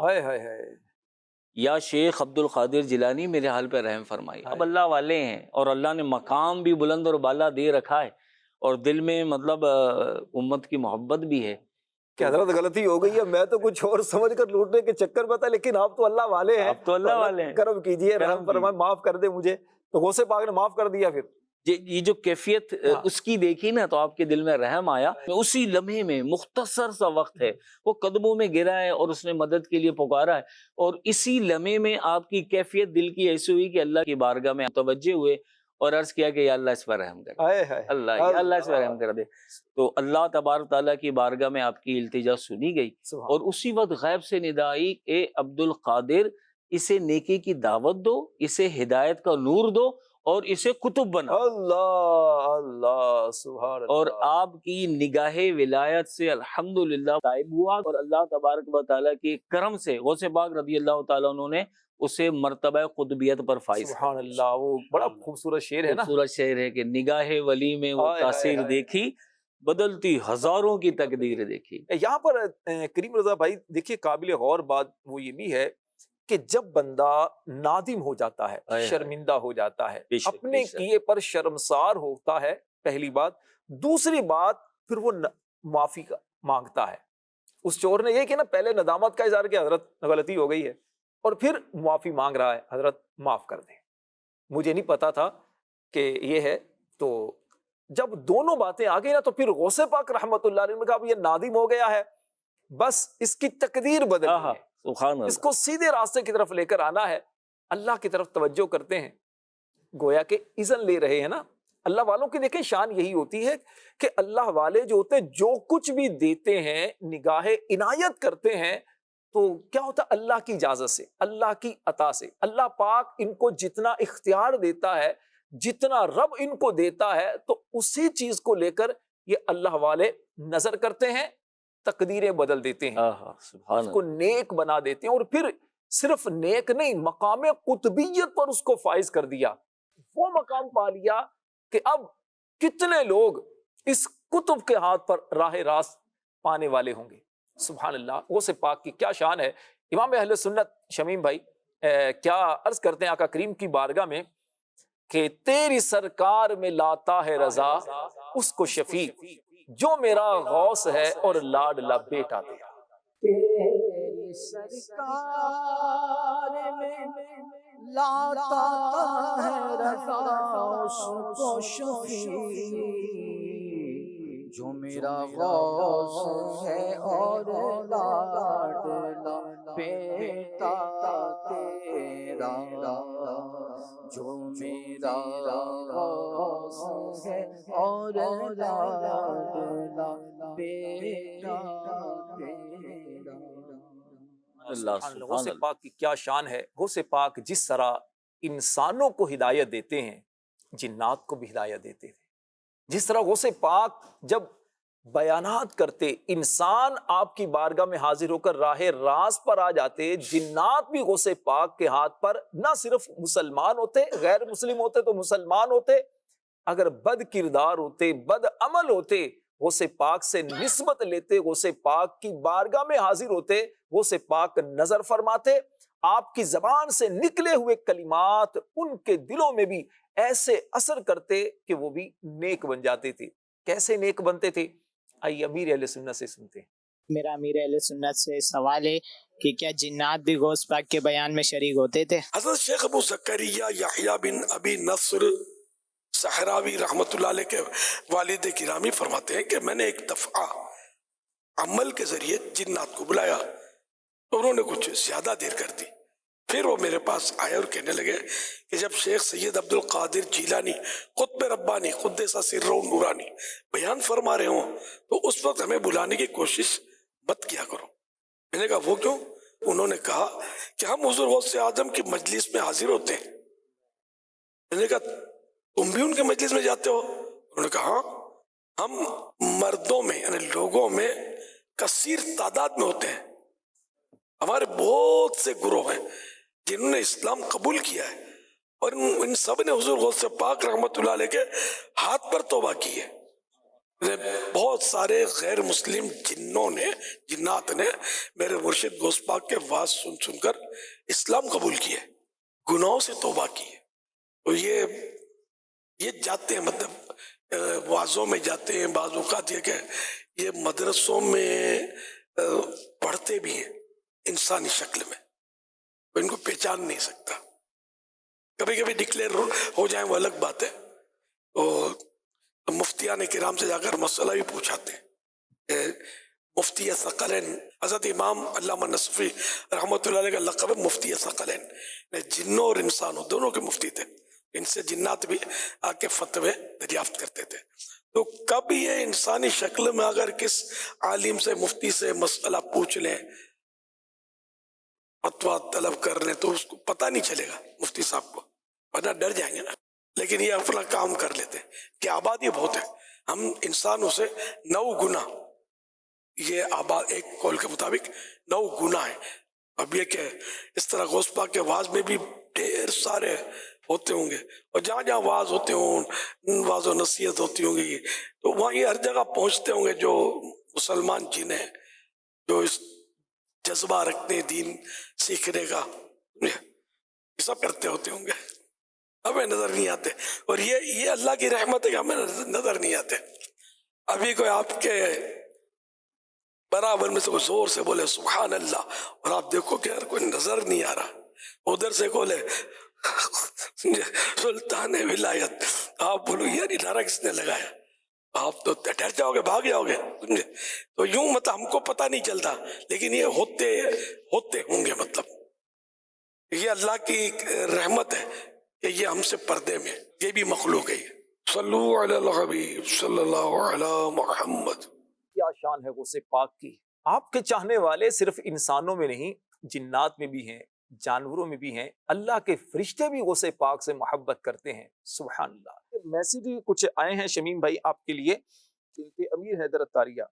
یا شیخ عبد القادر جیلانی میرے حال پہ رحم فرمائی. اب اللہ والے ہیں اور اللہ نے مقام بھی بلند اور بالا دے رکھا ہے، اور دل میں مطلب امت کی محبت بھی ہے. کہ حضرت غلطی ہو گئی ہے، میں تو کچھ اور سمجھ کر لوٹنے کے چکر میں تھا، لیکن آپ تو اللہ والے ہیں، آپ تو اللہ والے ہیں، کرم کیجئے، رحم فرمائے، معاف کر دے مجھے. تو غوث پاک نے معاف کر دیا. پھر یہ جو کیفیت اس کی دیکھی نا تو آپ کے دل میں رحم آیا. اسی لمحے میں، مختصر سا وقت ہے، وہ قدموں میں گرا ہے اور اس نے مدد کے لیے پکارا ہے، اور اسی لمحے میں آپ کی کیفیت دل کی ایسی ہوئی کہ اللہ کی بارگاہ میں توجہ ہوئے اور عرض کیا کہ یا اللہ اس پر رحم کر، اللہ یا اللہ اس پر رحم کر دے. تو اللہ تبارک تعالیٰ کی بارگاہ میں آپ کی التجا سنی گئی، اور اسی وقت غیب سے ندا آئی، اے عبد القادر، اسے نیکی کی دعوت دو، اسے ہدایت کا نور دو، اور اسے کتب بنا. اللہ اللہ سبحان اللہ. اور آپ کی نگاہ ولایت سے الحمدللہ طائب ہوا، اور اللہ تبارک و تعالیٰ کے کرم سے غوث پاک رضی اللہ تعالیٰ عنہ نے اسے مرتبہ قطبیت پر فائز. سبحان اللہ. وہ بڑا خوبصورت شعر ہے نا، خوبصورت شعر ہے کہ نگاہ ولی میں وہ تاثیر دیکھی، بدلتی ہزاروں کی تقدیر دیکھی. یہاں پر کریم رضا بھائی دیکھیے، قابل غور بات وہ یہ بھی ہے کہ جب بندہ نادم ہو جاتا ہے، شرمندہ ہو جاتا ہے، اپنے کیے پر شرمسار ہوتا ہے، پہلی بات. دوسری بات پھر وہ معافی مانگتا ہے. اس چور نے یہ کہ نا پہلے ندامت کا اظہار کیا، حضرت غلطی ہو گئی ہے، اور پھر معافی مانگ رہا ہے، حضرت معاف کر دیں، مجھے نہیں پتا تھا کہ یہ ہے. تو جب دونوں باتیں آ گئی نا تو پھر غوث پاک رحمت اللہ علیہ نے کہا یہ نادم ہو گیا ہے، بس اس کی تقدیر بدلنی ہے، اس کو سیدھے راستے کی طرف لے کر آنا ہے، اللہ کی طرف توجہ کرتے ہیں. گویا کہ اذن لے رہے ہیں نا. اللہ والوں کی دیکھیں شان یہی ہوتی ہے کہ اللہ والے جو ہوتے ہیں جو کچھ بھی دیتے ہیں، نگاہ عنایت کرتے ہیں، تو کیا ہوتا ہے اللہ کی اجازت سے، اللہ کی عطا سے. اللہ پاک ان کو جتنا اختیار دیتا ہے، جتنا رب ان کو دیتا ہے، تو اسی چیز کو لے کر یہ اللہ والے نظر کرتے ہیں، تقدیریں بدل دیتے ہیں، اس کو نیک بنا دیتے ہیں. اور پھر صرف نیک نہیں، مقام قطبیت پر اس کو فائز کر دیا. وہ مقام پا لیا کہ اب کتنے لوگ اس قطب کے ہاتھ پر راہ راست پانے والے ہوں گے. سبحان اللہ. غوث پاک کی کیا شان ہے. امام اہل سنت شمیم بھائی کیا عرض کرتے ہیں آقا کریم کی بارگاہ میں کہ تیری سرکار میں لاتا ہے رضا اس کو شفیع، جو میرا غوث ہے اور لاڈلا بیٹا تیرا۔ تیری سرکار میں لاتا ہے رضا اس کو شفیع، جو میرا غوث ہے اور لاڈلا بیٹا تیرا، جو میرا غوث ہے اور لاڈلا بیٹا تیرا۔ اللہ غوث سبحان اللہ۔ پاک کی کیا شان ہے۔ غوث پاک جس طرح انسانوں کو ہدایت دیتے ہیں، جنات کو بھی ہدایت دیتے تھے۔ جس طرح غوث پاک جب بیانات کرتے، انسان آپ کی بارگاہ میں حاضر ہو کر راہ راست پر آ جاتے، جنات بھی غوث پاک کے ہاتھ پر نہ صرف مسلمان ہوتے، غیر مسلم ہوتے تو مسلمان ہوتے، اگر بد کردار ہوتے، بد عمل ہوتے، غوث پاک سے نسبت لیتے، غوث پاک کی بارگاہ میں حاضر ہوتے، غوث پاک نظر فرماتے، آپ کی زبان سے نکلے ہوئے کلمات ان کے دلوں میں بھی ایسے اثر کرتے کہ وہ بھی نیک بن جاتے تھے۔ کیسے نیک بنتے تھے؟ آئیے امیر اہل سنت سے سنتے ہیں۔ میرا امیر اہل سنت سے سوال ہے کہ کیا جنات بھی غوث پاک کے بیان میں شریک ہوتے تھے؟ حضرت شیخ ابو زکریا یحییٰ بن ابی نصر صحراوی رحمۃ اللہ علیہ کے والد گرامی فرماتے ہیں کہ میں نے ایک دفعہ عمل کے ذریعے جنات کو بلایا تو انہوں نے کچھ زیادہ دیر کر دی، پھر وہ میرے پاس آئے اور کہنے لگے کہ جب شیخ سید عبد القادر جیلانی قطب ربانی قدس سرہ نورانی بیان فرما رہے ہوں تو اس وقت ہمیں بلانے کی کوشش مت کیا کرو۔ میں نے کہا وہ کیوں؟ انہوں نے کہا کہ ہم حضور غوث اعظم کی مجلس میں حاضر ہوتے ہیں۔ میں نے کہا تم بھی ان کے مجلس میں جاتے ہو؟ انہوں نے کہا ہاں، ہم مردوں میں یعنی لوگوں میں کثیر تعداد میں ہوتے ہیں، ہمارے بہت سے گروہ ہیں جنہوں نے اسلام قبول کیا ہے، اور ان سب نے حضور غوث پاک رحمۃ اللہ علیہ کے ہاتھ پر توبہ کی ہے۔ بہت سارے غیر مسلم جنات نے میرے مرشد غوث پاک کے واز سن سن کر اسلام قبول کیا ہے، گناہوں سے توبہ کی ہے۔ تو یہ جاتے ہیں، مطلب وازوں میں جاتے ہیں، بعض اوقات یہ کہ یہ مدرسوں میں پڑھتے بھی ہیں انسانی شکل میں، تو ان کو پہچان نہیں سکتا، کبھی کبھی ڈکلیئر ہو جائیں وہ الگ بات ہے۔ تو مفتیان کرام سے جا کر مسئلہ بھی پوچھاتے ہیں۔ مفتی ثقلین حضرت امام علامہ نصفی رحمۃ اللہ علیہ کا لقب ہے مفتی ثقلین، جنوں اور انسانوں دونوں کے مفتی تھے، ان سے جنات بھی آ کے فتوے دریافت کرتے تھے۔ تو کب یہ انسانی شکل میں اگر کس عالم سے مفتی سے مسئلہ پوچھ لیں، فتویٰ طلب کر لیں، تو اس کو پتہ نہیں چلے گا مفتی صاحب کو، ورنہ ڈر جائیں گے نا۔ لیکن یہ اپنا کام کر لیتے ہیں کہ آبادی بہت ہے، ہم انسانوں سے 9 گنا، یہ آباد ایک قول کے مطابق 9 گنا ہے۔ اب یہ کہ اس طرح غوث پاک کے واز میں بھی ڈھیر سارے ہوتے ہوں گے، اور جہاں جہاں واز ہوتے ہوں، واز و نصیحت ہوتی ہوں گی، تو وہاں یہ ہر جگہ پہنچتے ہوں گے جو مسلمان جنہیں جو اس جذبہ رکھتے ہیں دین سیکھنے کا، یہ سب کرتے ہوتے ہوں گے، ہمیں نظر نہیں آتے، اور یہ اللہ کی رحمت ہے کہ ہمیں نظر نہیں آتے۔ ابھی کوئی آپ کے برابر میں سے کوئی زور سے بولے سبحان اللہ، اور آپ دیکھو کہ یار کوئی نظر نہیں آ رہا، ادھر سے بولے سلطان ولایت، آپ بولو یار یہ نعرہ کس نے لگایا، آپ تو ڈر جاؤ گے، بھاگ جاؤ گے، سمجھے؟ تو یوں مطلب ہم کو پتہ نہیں چلتا، لیکن یہ ہوتے ہوں گے، مطلب یہ اللہ کی رحمت ہے کہ یہ ہم سے پردے میں، یہ بھی مخلوق ہے۔ صلو علی الحبیب صلی اللہ علی محمد۔ کیا شان ہے غوث پاک کی۔ آپ کے چاہنے والے صرف انسانوں میں نہیں، جنات میں بھی ہیں، جانوروں میں بھی ہیں، اللہ کے فرشتے بھی غوث پاک سے محبت کرتے ہیں، سبحان اللہ۔ میسیج کچھ آئے ہیں شمیم بھائی آپ کے لیے، امیر حیدر اتاریہ،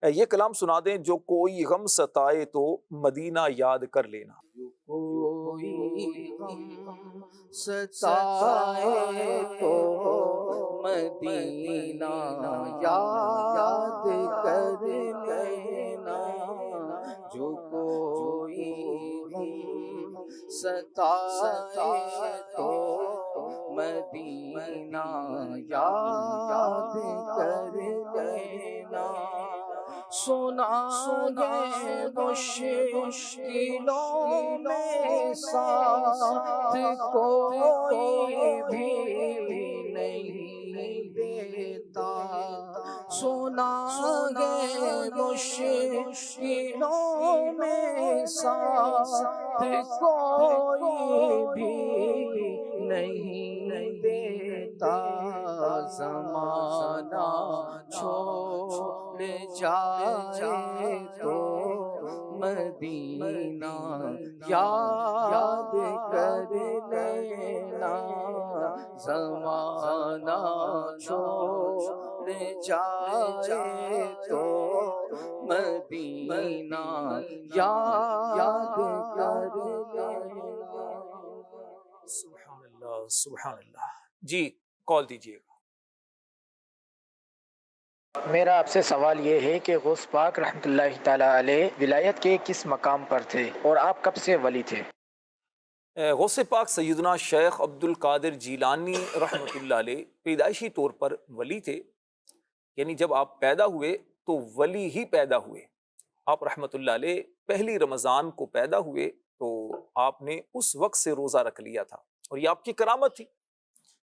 یہ کلام سنا دیں، جو کوئی غم ستائے تو مدینہ یاد کر لینا۔ کوئی غم ستائے تو مدینہ یاد کر لینا، جو کوئی غم ستائے تو مدینہ یاد کر لینا۔ سنا گے مشکلوں میں ساتھ کوئی بھی نہیں دیتا، سنا گے مشکلوں میں ساتھ کوئی بھی نہیں دیتا، زمانہ چھوڑ جائے تو مدینہ یاد کر لینا، زمانہ چھوڑ جائے تو مدینہ یاد کر لینا۔ سبحان اللہ سبحان اللہ۔ جی کال دیجیے گا۔ میرا آپ سے سوال یہ ہے کہ غوث پاک رحمۃ اللہ تعالیٰ علیہ ولایت کے کس مقام پر تھے اور آپ کب سے ولی تھے؟ غوث پاک سیدنا شیخ عبد القادر جیلانی رحمۃ اللہ علیہ پیدائشی طور پر ولی تھے، یعنی جب آپ پیدا ہوئے تو ولی ہی پیدا ہوئے۔ آپ رحمۃ اللہ علیہ پہلی رمضان کو پیدا ہوئے تو آپ نے اس وقت سے روزہ رکھ لیا تھا، اور یہ آپ کی کرامت تھی۔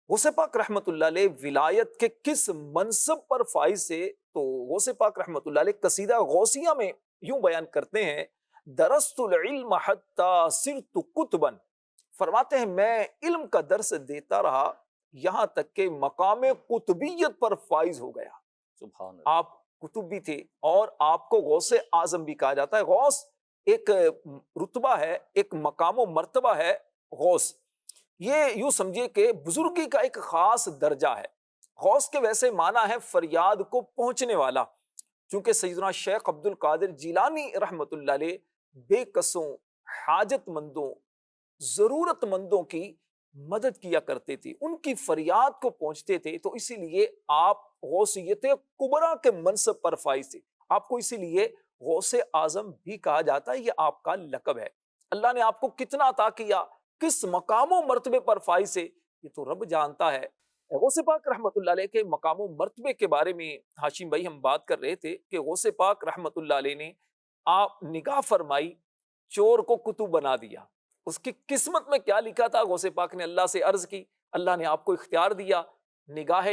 غوث پاک رحمۃ اللہ علیہ ولایت کے کس منصب پر فائز تھے تو غوث پاک رحمۃ اللہ علیہ قصیدہ غوثیہ میں یوں بیان کرتے ہیں، درست العلم حتی صرت قطبا، فرماتے ہیں میں علم کا درس دیتا رہا یہاں تک کہ مقام قطبیت پر فائز ہو گیا۔ سبحان اللہ۔ آپ قطب بھی تھے اور آپ کو غوث اعظم بھی کہا جاتا ہے۔ غوث ایک رتبہ ہے، ایک مقام و مرتبہ ہے غوث، یہ یوں سمجھیے کہ بزرگی کا ایک خاص درجہ ہے۔ غوث کے ویسے معنی ہے فریاد کو پہنچنے والا، چونکہ سیدنا شیخ عبد القادر جیلانی رحمۃ اللہ علیہ بے کسوں، حاجت مندوں، ضرورت مندوں کی مدد کیا کرتے تھے، ان کی فریاد کو پہنچتے تھے، تو اسی لیے آپ غوثیت کبریٰ کے منصب پر فائز تھے۔ آپ کو اسی لیے غوث اعظم بھی کہا جاتا ہے، یہ آپ کا لقب ہے۔ اللہ نے آپ کو کتنا عطا کیا، کس مقام و مرتبے پر فائز سے، یہ تو رب جانتا ہے۔ غوث پاک رحمت اللہ علیہ کے مقام و مرتبے کے بارے میں ہاشم بھائی ہم بات کر رہے تھے کہ غوث پاک رحمت اللہ علیہ نے آپ نگاہ فرمائی، چور کو قطب بنا دیا۔ اس کی قسمت میں کیا لکھا تھا، غوث پاک نے اللہ سے عرض کی، اللہ نے آپ کو اختیار دیا، نگاہ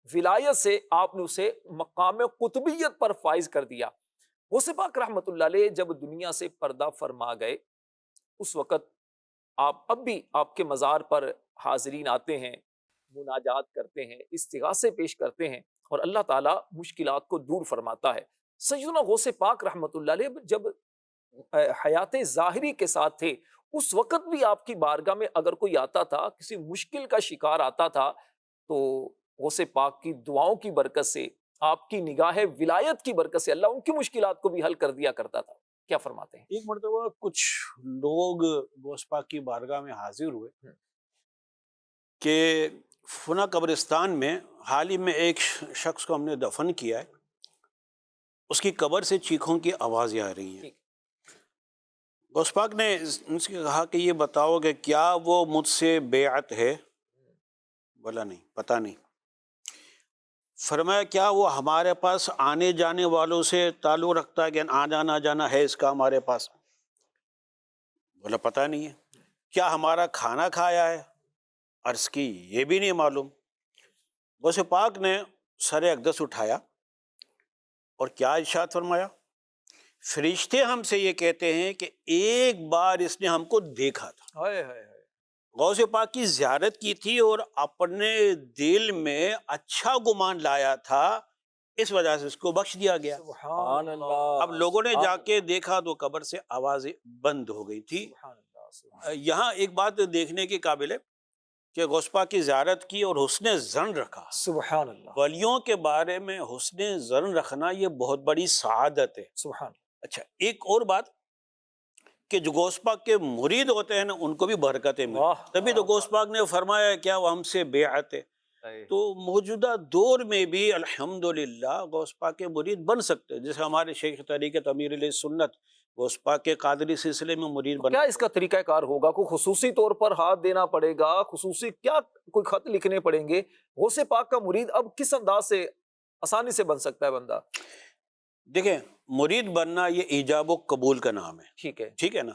ولایت سے آپ نے اسے مقام قطبیت پر فائز کر دیا۔ غوث پاک رحمت اللہ علیہ جب دنیا سے پردہ فرما گئے، اس وقت آپ اب بھی آپ کے مزار پر حاضرین آتے ہیں، مناجات کرتے ہیں، استغاثے پیش کرتے ہیں، اور اللہ تعالیٰ مشکلات کو دور فرماتا ہے۔ سیدنا غوث پاک رحمت اللہ علیہ جب حیات ظاہری کے ساتھ تھے، اس وقت بھی آپ کی بارگاہ میں اگر کوئی آتا تھا، کسی مشکل کا شکار آتا تھا، تو غوث پاک کی دعاؤں کی برکت سے، آپ کی نگاہ ولایت کی برکت سے اللہ ان کی مشکلات کو بھی حل کر دیا کرتا تھا۔ کیا فرماتے ہیں؟ ایک مرتبہ کچھ لوگ غوث پاک کی بارگاہ میں حاضر ہوئے کہ فنا قبرستان میں حال ہی میں ایک شخص کو ہم نے دفن کیا ہے، اس کی قبر سے چیخوں کی آوازیں آ رہی ہیں۔ غوث پاک نے ان سے کہا کہ یہ بتاؤ کہ کیا وہ مجھ سے بیعت ہے؟ بولا نہیں، پتہ نہیں۔ فرمایا کیا وہ ہمارے پاس آنے جانے والوں سے تعلق رکھتا ہے کہ آنا جانا ہے اس کا ہمارے پاس؟ بولا پتہ نہیں ہے۔ کیا ہمارا کھانا کھایا ہے؟ عرض کی یہ بھی نہیں معلوم۔ غوث پاک نے سر اقدس اٹھایا اور کیا ارشاد فرمایا، فرشتے ہم سے یہ کہتے ہیں کہ ایک بار اس نے ہم کو دیکھا تھا، غوث پاک کی زیارت کی تھی اور اپنے دل میں اچھا گمان لایا تھا، اس وجہ سے اس کو بخش دیا گیا۔ سبحان اللہ۔ اب لوگوں نے جا کے دیکھا تو قبر سے آوازیں بند ہو گئی تھی۔ یہاں ایک بات دیکھنے کی قابل ہے کہ غوث پاک کی زیارت کی اور حسن ظن رکھا۔ سبحان اللہ۔ ولیوں کے بارے میں حسن ظن رکھنا یہ بہت بڑی سعادت ہے۔ سبحان اللہ۔ اچھا ایک اور بات کہ جو غوث پاک کے مرید ہوتے ہیں نا، ان کو بھی برکتیں ملیں، تبھی تو غوث پاک نے فرمایا کیا وہ ہم سے بیعت ہے۔ تو موجودہ دور میں بھی الحمدللہ غوث پاک کے مرید بن سکتے ہیں، جیسے ہمارے شیخ طریقت امیر علیہ سنت غوث پاک کے قادری سلسلے میں مرید بن۔ کیا اس کا طریقہ کار ہوگا؟ کوئی خصوصی طور پر ہاتھ دینا پڑے گا، خصوصی کیا کوئی خط لکھنے پڑیں گے؟ غوث پاک کا مرید اب کس انداز سے آسانی سے بن سکتا ہے بندہ؟ دیکھیں مرید بننا یہ ایجاب و قبول کا نام ہے، ٹھیک ہے، ٹھیک ہے نا.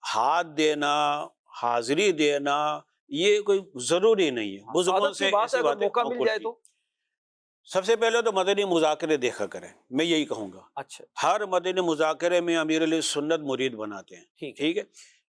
ہاتھ دینا، حاضری دینا یہ کوئی ضروری نہیں ہے. بزرگوں سعادت سے کی بات ہے، ایسی اگر باتیں موقع مل قبول جائے کی. تو. سب سے پہلے تو مدنی مذاکرے دیکھا کریں، میں یہی کہوں گا. اچھا ہر مدنی مذاکرے میں امیر علیہ سنت مرید بناتے ہیں، ٹھیک ہے، ٹھیک ہے.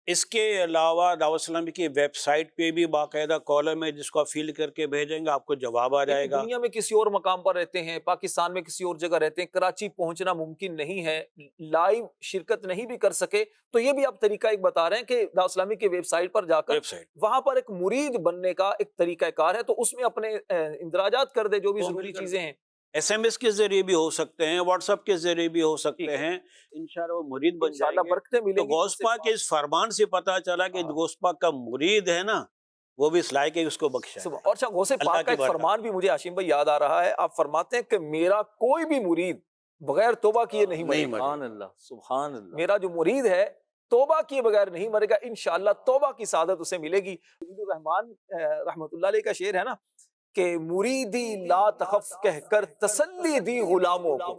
اس کے علاوہ دعوت اسلامی کی ویب سائٹ پہ بھی باقاعدہ کالم ہے جس کو آپ فل کر کے بھیجیں گے، آپ کو جواب آ جائے لیکن گا. دنیا میں کسی اور مقام پر رہتے ہیں، پاکستان میں کسی اور جگہ رہتے ہیں، کراچی پہنچنا ممکن نہیں ہے، لائیو شرکت نہیں بھی کر سکے، تو یہ بھی آپ طریقہ ایک بتا رہے ہیں کہ دعوت اسلامی کی ویب سائٹ پر جا کر ویب سائٹ وہاں پر ایک مرید بننے کا ایک طریقہ کار ہے، تو اس میں اپنے اندراجات کر دے جو بھی ضروری چیزیں ہیں. ایس ایم ایس کے ذریعے بھی ہو سکتے ہیں، واٹس ایپ کے ذریعے بھی ہو سکتے ہیں. انشاءاللہ وہ مرید بن جائیں انشاءاللہ گے. برکتیں تو ملیں گی. غوث پاک کے اس فرمان سے پتہ چلا کہ غوث پاک کا مرید ہے نا وہ بھی اس لائق ہے اس کو بخشا ہے. اور اچھا غوث اللہ پاک کا کی ایک برکت. فرمان بھی مجھے ہاشم بھائی یاد آ رہا ہے، آپ فرماتے ہیں کہ میرا کوئی بھی مرید بغیر توبہ کیے نہیں مرے گا. سبحان اللہ، سبحان اللہ. میرا جو مرید ہے توبہ کیے بغیر نہیں مرے گا، انشاءاللہ توبہ کی سعادت اسے ملے گی. عبد الرحمان رحمۃ اللہ علیہ کا شعر ہے نا کہ مریدی لا تخف کہہ کر تسلی دی غلاموں کو.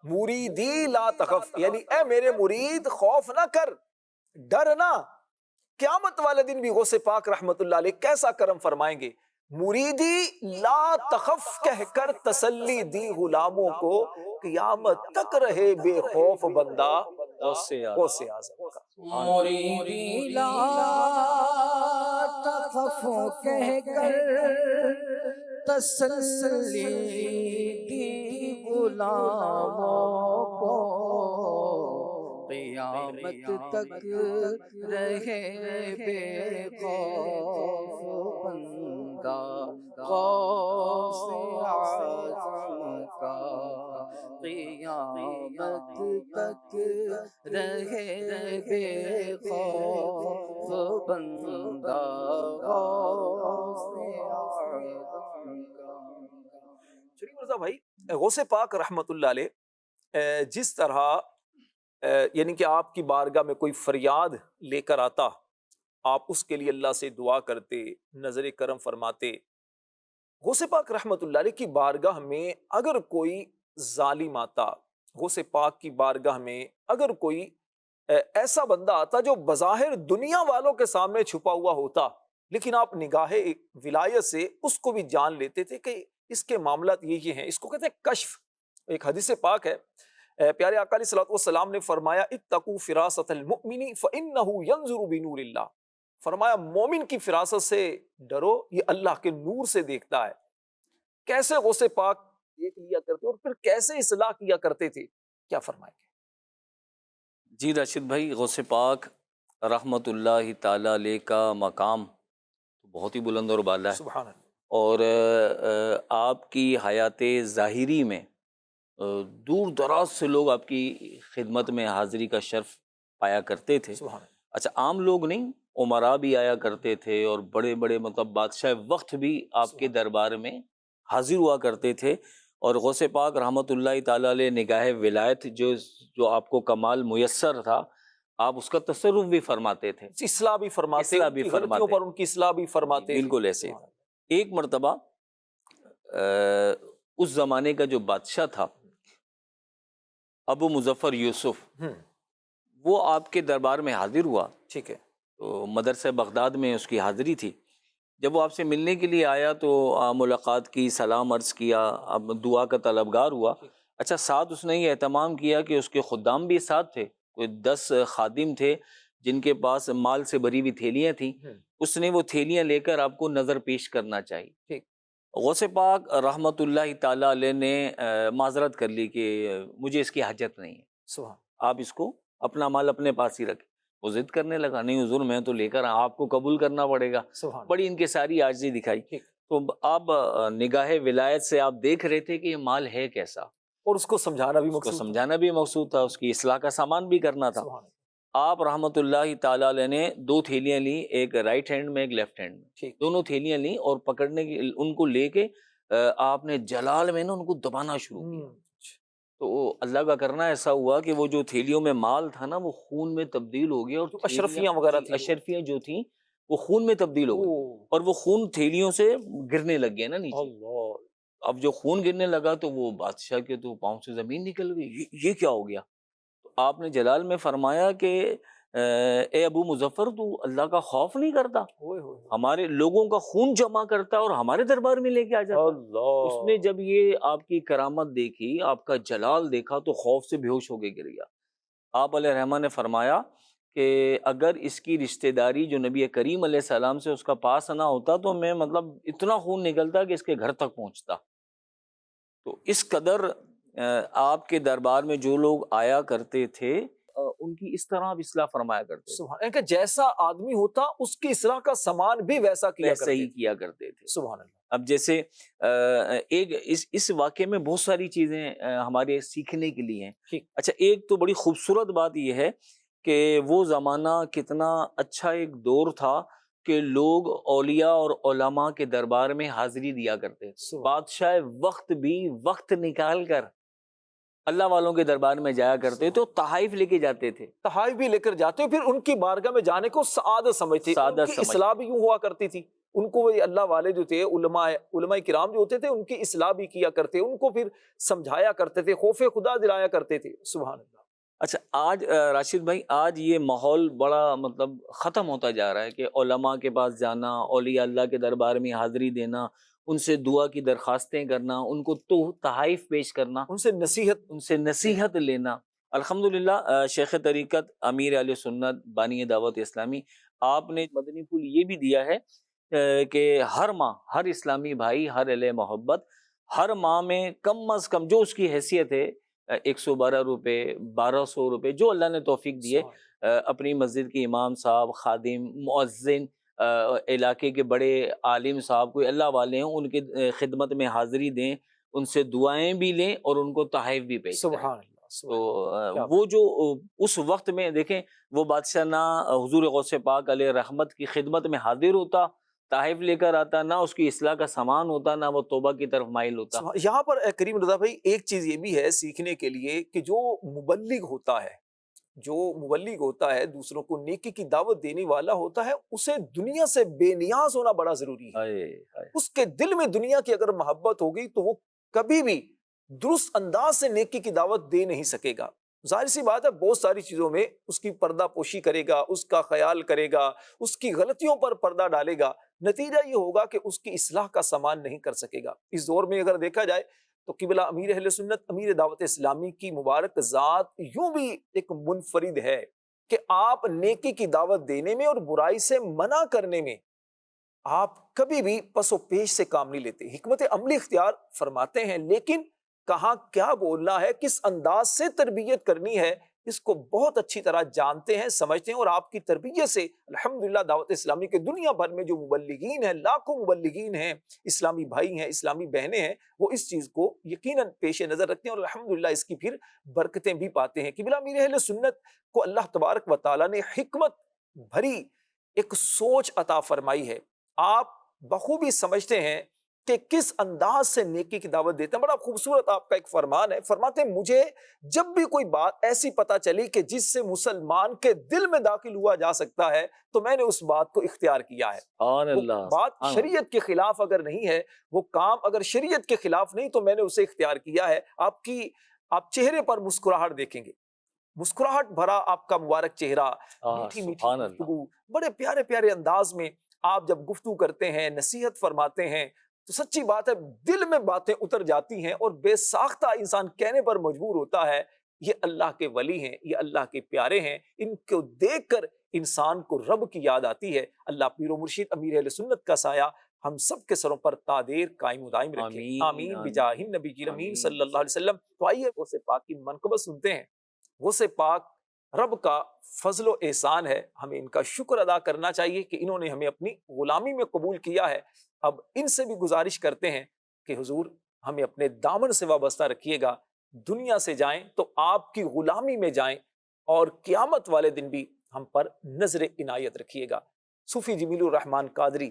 مریدی لا تخف یعنی اے میرے مرید خوف نہ کر، ڈر نہ. قیامت والے دن بھی غوث پاک رحمت اللہ علیہ کیسا کرم فرمائیں گے. مریدی لا تخف کہہ کر تسلی دی غلاموں کو، قیامت تک رہے بے خوف بندہ غوث اعظم کا. مریدی لا تخف کہہ کر تسلی دی غلاموں کو، قیامت تک رہے بے خوف بندہ غوث اعظم کا. قیامت تک رہے بے خوف بندہ غوث اعظم کا. شریف مرزا بھائی، غوث پاک رحمت اللہ علیہ جس طرح یعنی کہ آپ کی بارگاہ میں کوئی فریاد لے کر آتا، آپ اس کے لیے اللہ سے دعا کرتے، نظر کرم فرماتے. غوث پاک رحمت اللہ علیہ کی بارگاہ میں اگر کوئی ظالم آتا، غوث پاک کی بارگاہ میں اگر کوئی ایسا بندہ آتا جو بظاہر دنیا والوں کے سامنے چھپا ہوا ہوتا، لیکن آپ نگاہ ولایت سے اس کو بھی جان لیتے تھے کہ اس کے معاملات یہ ہیں، اس کو کہتے ہیں کشف. ایک حدیث پاک ہے، پیارے آقا علیہ الصلوۃ والسلام نے فرمایا اتقوا فراست المؤمن فانه ينظر بنور اللہ. فرمایا مومن کی فراست سے ڈرو، یہ اللہ کے نور سے دیکھتا ہے. کیسے غوث پاک دیکھ لیا کرتے اور پھر کیسے اصلاح کیا کرتے تھے، کیا فرمائیں گے؟ جی راشد بھائی، غوث پاک رحمت اللہ تعالیٰ علیہ کا مقام بہت ہی بلند اور بالا ہے. سبحان اللہ. اور آپ کی حیات ظاہری میں دور دراز سے لوگ آپ کی خدمت میں حاضری کا شرف پایا کرتے تھے. سبحان اللہ. اچھا، عام لوگ نہیں، عمرا بھی آیا کرتے تھے اور بڑے بڑے مطلب بادشاہ وقت بھی آپ کے دربار میں حاضر ہوا کرتے تھے. اور غوث پاک رحمت اللہ تعالیٰ علیہ نگاہ ولایت جو آپ کو کمال میسر تھا، آپ اس کا تصرف بھی فرماتے تھے، اصلاح بھی فرماتے، اصلاح بھی ان کی غلطیوں فرماتے. پر ان کی اصلاح بھی فرماتے. بالکل ایسے. ایک مرتبہ اس زمانے کا جو بادشاہ تھا ابو مظفر یوسف، وہ آپ کے دربار میں حاضر ہوا. ٹھیک ہے. تو مدرسہ بغداد میں اس کی حاضری تھی. جب وہ آپ سے ملنے کے لیے آیا تو ملاقات کی، سلام عرض کیا، اب دعا کا طلبگار ہوا. اچھا، ساتھ اس نے یہ اہتمام کیا کہ اس کے خدام بھی ساتھ تھے، کوئی 10 خادم تھے جن کے پاس مال سے بھری ہوئی تھیلیاں تھیں. اس نے وہ تھیلیاں لے کر آپ کو نظر پیش کرنا چاہیے. ٹھیک. غوث پاک رحمت اللہ تعالیٰ علیہ نے معذرت کر لی کہ مجھے اس کی حاجت نہیں ہے، سبحان. آپ اس کو اپنا مال اپنے پاس ہی رکھیں. وہ ضد کرنے لگا، نہیں حضور میں تو لے کر آپ کو قبول کرنا پڑے گا. سبحان. بڑی ان کے ساری عاجزی دکھائی. ٹھیک. تو آپ نگاہ ولایت سے آپ دیکھ رہے تھے کہ یہ مال ہے کیسا، اور اس کو سمجھانا بھی اس کو مقصود. سمجھانا بھی مقصود تھا، اس کی اصلاح کا سامان بھی کرنا تھا. سبحان. آپ رحمت اللہ تعالیٰ علیہ نے 2 تھیلیاں لی، ایک رائٹ ہینڈ میں ایک لیفٹ ہینڈ میں. ٹھیک. دونوں تھیلیاں لی اور پکڑنے کی ان کو لے کے آپ نے جلال میں نا ان کو دبانا شروع کیا. تو اللہ کا کرنا ایسا ہوا کہ وہ جو تھیلیوں میں مال تھا نا وہ خون میں تبدیل ہو گیا، اور اشرفیاں وغیرہ تھیں، اشرفیاں جو تھیں وہ خون میں تبدیل ہو گئی، اور وہ خون تھیلیوں سے گرنے لگ گیا نا نیچے. اب جو خون گرنے لگا تو وہ بادشاہ کے تو پاؤں سے زمین نکل گئی، یہ کیا ہو گیا؟ تو آپ نے جلال میں فرمایا کہ اے ابو مظفر، تو اللہ کا خوف نہیں کرتا؟ ہمارے لوگوں کا خون جمع کرتا اور ہمارے دربار میں لے کے آ جاتا۔ اس نے جب یہ آپ کی کرامت دیکھی، آپ کا جلال دیکھا، تو خوف سے بے ہوش ہو کے گر گیا۔ آپ علیہ الرحمہ نے فرمایا کہ اگر اس کی رشتہ داری جو نبی کریم علیہ السلام سے اس کا پاس نہ ہوتا تو میں مطلب اتنا خون نکلتا کہ اس کے گھر تک پہنچتا۔ تو اس قدر آپ کے دربار میں جو لوگ آیا کرتے تھے ان کی اس طرح آپ اصلاح فرمایا کرتے تھے، سبحان اللہ، کہ جیسا آدمی ہوتا اس کی اصلاح کا سامان بھی ویسا کیا ویسا کرتے ہی تھے۔ کیا کرتے تھے۔ سبحان اللہ۔ اب جیسے ایک اس واقعے میں بہت ساری چیزیں ہمارے سیکھنے کے لیے ہیں۔ ٹھیک۔ اچھا، ایک تو بڑی خوبصورت بات یہ ہے کہ وہ زمانہ کتنا اچھا ایک دور تھا کہ لوگ اولیاء اور علماء کے دربار میں حاضری دیا کرتے تھے۔ بادشاہ وقت بھی وقت نکال کر اللہ والوں کے دربار میں جایا کرتے تھے، تحائف لے کے جاتے تھے، تحائف بھی لے کر جاتے، پھر ان کی بارگاہ میں جانے کو سعادت سمجھتے، ان کی اصلاح بھی یوں ہوا کرتی تھی۔ ان کو وہ اللہ والے جو تھے، علماء کرام جو ہوتے تھے، ان کی اصلاح بھی کیا کرتے، ان کو پھر سمجھایا کرتے تھے، خوف خدا دلایا کرتے تھے۔ سبحان اللہ۔ اچھا، آج راشد بھائی، آج یہ ماحول بڑا مطلب ختم ہوتا جا رہا ہے کہ علماء کے پاس جانا، اولیاء اللہ کے دربار میں حاضری دینا، ان سے دعا کی درخواستیں کرنا، ان کو تحائف پیش کرنا، ان سے نصیحت لینا۔ الحمدللہ شیخ طریقت امیر اہل سنت بانی دعوت اسلامی، آپ نے مدنی پھول یہ بھی دیا ہے کہ ہر ماہ ہر اسلامی بھائی، ہر اہل محبت ہر ماہ میں کم از کم جو اس کی حیثیت ہے 112 روپے، 1200 روپے، جو اللہ نے توفیق دیے، اپنی مسجد کے امام صاحب، خادم، مؤذن، علاقے کے بڑے عالم صاحب، کوئی اللہ والے ہیں، ان کی خدمت میں حاضری دیں، ان سے دعائیں بھی لیں اور ان کو تحائف بھی پیش کریں۔ سبحان اللہ۔ تو وہ جو اس وقت میں دیکھیں، وہ بادشاہ نہ حضور غوث پاک علیہ رحمت کی خدمت میں حاضر ہوتا، تحائف لے کر آتا، نہ اس کی اصلاح کا سامان ہوتا، نہ وہ توبہ کی طرف مائل ہوتا۔ یہاں پر کریم رضا بھائی ایک چیز یہ بھی ہے سیکھنے کے لیے کہ جو مبلغ ہوتا ہے دوسروں کو نیکی کی دعوت دینے والا ہوتا ہے، اسے دنیا سے بے نیاز ہونا بڑا ضروری ہے۔ اس کے دل میں دنیا کی اگر محبت ہوگی تو وہ کبھی بھی درست انداز سے نیکی کی دعوت دے نہیں سکے گا۔ ظاہر سی بات ہے، بہت ساری چیزوں میں اس کی پردہ پوشی کرے گا، اس کا خیال کرے گا، اس کی غلطیوں پر پردہ ڈالے گا، نتیجہ یہ ہوگا کہ اس کی اصلاح کا سامان نہیں کر سکے گا۔ اس دور میں اگر دیکھا جائے تو قبلہ امیر اہل سنت امیر دعوت اسلامی کی مبارک ذات یوں بھی ایک منفرد ہے کہ آپ نیکی کی دعوت دینے میں اور برائی سے منع کرنے میں آپ کبھی بھی پس و پیش سے کام نہیں لیتے، حکمت عملی اختیار فرماتے ہیں، لیکن کہاں کیا بولنا ہے، کس انداز سے تربیت کرنی ہے، اس کو بہت اچھی طرح جانتے ہیں، سمجھتے ہیں، اور آپ کی تربیت سے الحمدللہ دعوت اسلامی کے دنیا بھر میں جو مبلغین ہیں، لاکھوں مبلغین ہیں، اسلامی بھائی ہیں، اسلامی بہنیں ہیں، وہ اس چیز کو یقیناً پیش نظر رکھتے ہیں اور الحمدللہ اس کی پھر برکتیں بھی پاتے ہیں۔ قبلہ امیر اہل سنت کو اللہ تبارک و تعالیٰ نے حکمت بھری ایک سوچ عطا فرمائی ہے۔ آپ بخوبی سمجھتے ہیں کہ کس انداز سے نیکی کی دعوت دیتے ہیں۔ بڑا خوبصورت آپ کا ایک فرمان ہے، فرماتے ہیں مجھے جب بھی کوئی بات ایسی پتہ چلی کہ جس سے مسلمان کے دل میں داخل ہوا جا سکتا ہے تو میں نے اس بات کو اختیار کیا ہے۔ وہ بات شریعت کے خلاف اگر نہیں ہے، وہ کام اگر شریعت کے خلاف نہیں تو میں نے اسے اختیار کیا ہے۔ آپ چہرے پر مسکراہٹ دیکھیں گے، مسکراہٹ بھرا آپ کا مبارک چہرہ، میٹھی میٹھی گفتگو، بڑے پیارے پیارے انداز میں آپ جب گفتگو کرتے ہیں، نصیحت فرماتے ہیں تو سچی بات ہے دل میں باتیں اتر جاتی ہیں اور بے ساختہ انسان کہنے پر مجبور ہوتا ہے یہ اللہ کے ولی ہیں، یہ اللہ کے پیارے ہیں۔ ان کو دیکھ کر انسان کو رب کی یاد آتی ہے۔ اللہ پیر و مرشد امیر اہل سنت کا سایہ ہم سب کے سروں پر تادیر قائم و دائم رکھے، آمین بجاہ النبی الامین صلی اللہ علیہ وسلم۔ تو آئیے غوث پاک کی منقبت سنتے ہیں۔ غوث پاک رب کا فضل و احسان ہے، ہمیں ان کا شکر ادا کرنا چاہیے کہ انہوں نے ہمیں اپنی غلامی میں قبول کیا ہے۔ اب ان سے بھی گزارش کرتے ہیں کہ حضور ہمیں اپنے دامن سے وابستہ رکھیے گا، دنیا سے جائیں تو آپ کی غلامی میں جائیں، اور قیامت والے دن بھی ہم پر نظر عنایت رکھیے گا۔ صوفی جمیل الرحمن قادری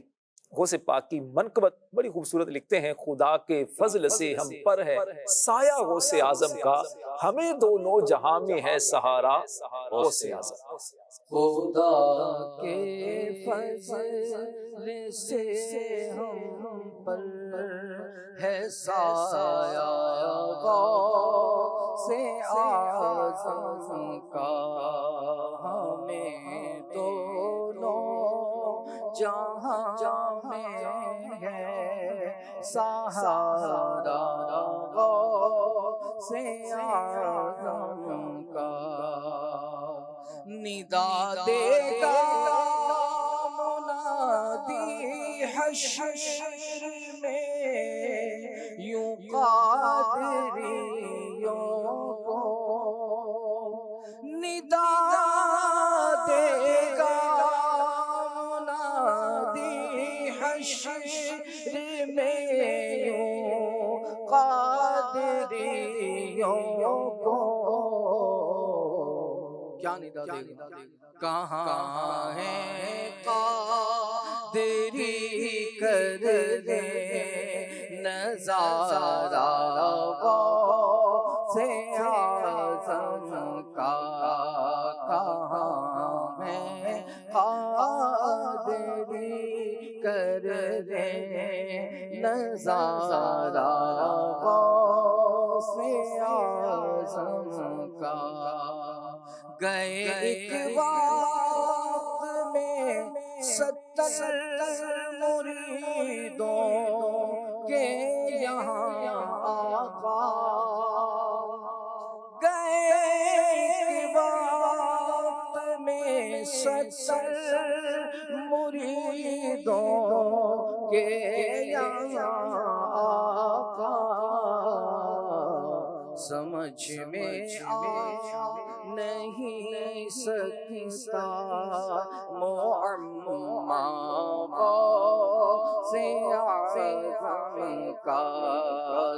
غوث پاک کی منقبت بڑی خوبصورت لکھتے ہیں، خدا کے فضل سے ہم پر ہے سایہ غوث اعظم کا، ہمیں دونوں جہاں میں ہے سہارا، غوث اعظم۔ خدا کے فضل سے ہم پر ہے سایہ غوث اعظم کا، ہمیں دونوں جہاں میں ہے سہارا غوث اعظم کا۔ ندا دے گا منادی حشر میں یوں قادریوں کو، ندا دے گا منادی حشر میں یوں قادریوں کو، کیا ندا دے گا؟ کہاں ہے قادری کر دے نظارہ غوث اعظم کا، کہاں ہے قادری کر دے نظارہ غوث اعظم کا۔ گئے ایک وقت میں 70 مریدوں کے یہاں آقا، گئے ایک وقت میں 70 مریدوں کے یہاں آقا، سمجھ میں نہیں سکتا معمہ غوث اعظم کا،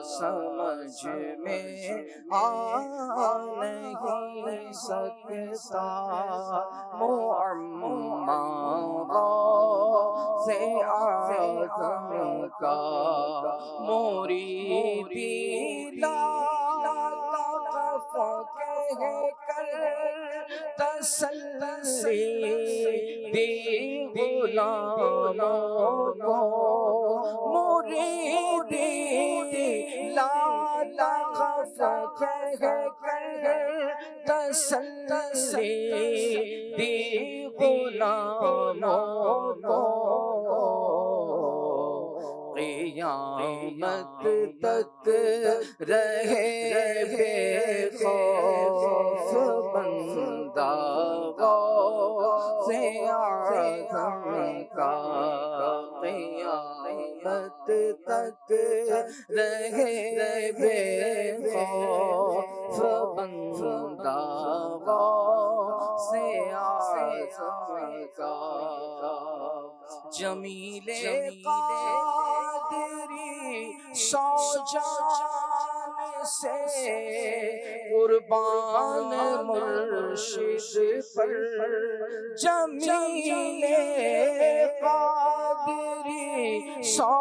سمجھ میں نہیں سکتا معمہ غوث اعظم کا۔ مریدی کہہ کر تسلی دی غلاموں کو، مریدی لا خف کہہ کر تسلی دی غلاموں کو، قیامت تک رہے بے خوف بندہ غوث اعظم کا، قیامت تک رہے بے خوف بندہ غوث اعظم کا۔ جمیل قادری سو جان سے قربان مرشد پر، جمیل قادری سو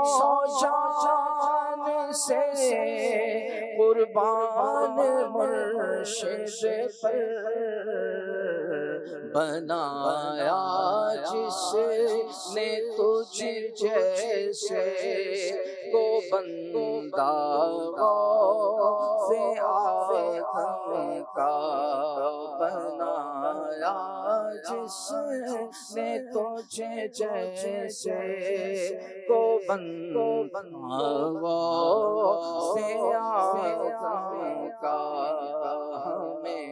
جان سے قربان مرشد پر، بنایا جس نے تجھ جیسے کو بندہ غوث اعظم کا، بنایا جس نے تجھ جیسے کو بندہ غوث اعظم کا، ہمیں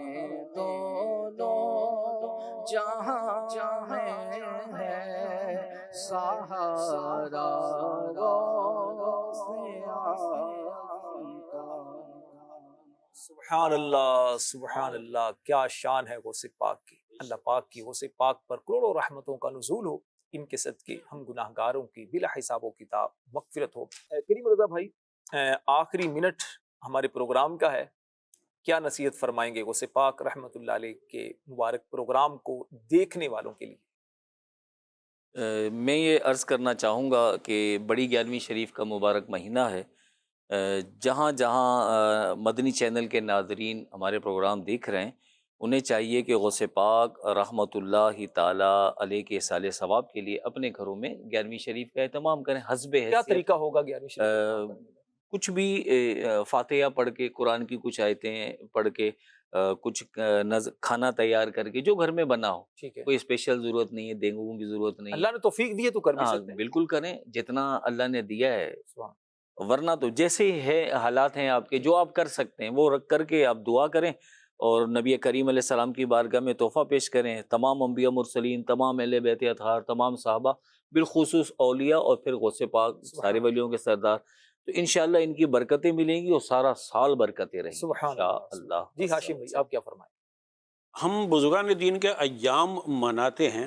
دونوں جہاں ہے سہارا غوث اعظم کا۔ سبحان اللہ، کیا شان ہے غوث پاک کی۔ اللہ پاک کی غوث پاک پر کروڑوں رحمتوں کا نزول ہو، ان کے صدقے ہم گناہ گاروں کی بلا حساب و کتاب مغفرت ہو۔ کریم رضا بھائی، آخری منٹ ہمارے پروگرام کا ہے، کیا نصیحت فرمائیں گے غوث پاک رحمۃ اللہ علیہ کے مبارک پروگرام کو دیکھنے والوں کے لیے؟ میں یہ عرض کرنا چاہوں گا کہ بڑی 11ویں شریف کا مبارک مہینہ ہے، جہاں جہاں مدنی چینل کے ناظرین ہمارے پروگرام دیکھ رہے ہیں انہیں چاہیے کہ غوث پاک رحمۃ اللہ تعالی علیہ کے اصال ثواب کے لیے اپنے گھروں میں 11ویں شریف کا اہتمام کریں حسب کیا حیثیت۔ طریقہ ہوگا 11ویں شریف کا اہتمام کرنے کا؟ کچھ بھی فاتحہ پڑھ کے، قرآن کی کچھ آیتیں پڑھ کے، کچھ کھانا تیار کر کے جو گھر میں بنا ہو، ٹھیک ہے، کوئی اسپیشل ضرورت نہیں ہے، دینگوں کی ضرورت نہیں ہے۔ اللہ نے توفیق دی ہے تو کر بھی ہاں سکتے ہیں۔ بالکل کریں جتنا اللہ نے دیا ہے، سبحان۔ ورنہ تو جیسے ہے حالات ہیں آپ کے، جو آپ کر سکتے ہیں وہ رکھ کر کے آپ دعا کریں اور نبی کریم علیہ السلام کی بارگاہ میں تحفہ پیش کریں۔ تمام انبیاء مرسلین، تمام اہل بیت اطہار، تمام صحابہ، بالخصوص اولیاء اور پھر غوث پاک سارے ولیوں کے سردار، تو انشاءاللہ ان کی برکتیں ملیں گی اور سارا سال برکتیں رہیں گی سبحان انشاءاللہ۔ جی ہاشم بھائی آپ کیا فرمائیں؟ ہم بزرگان دین کے ایام مناتے ہیں،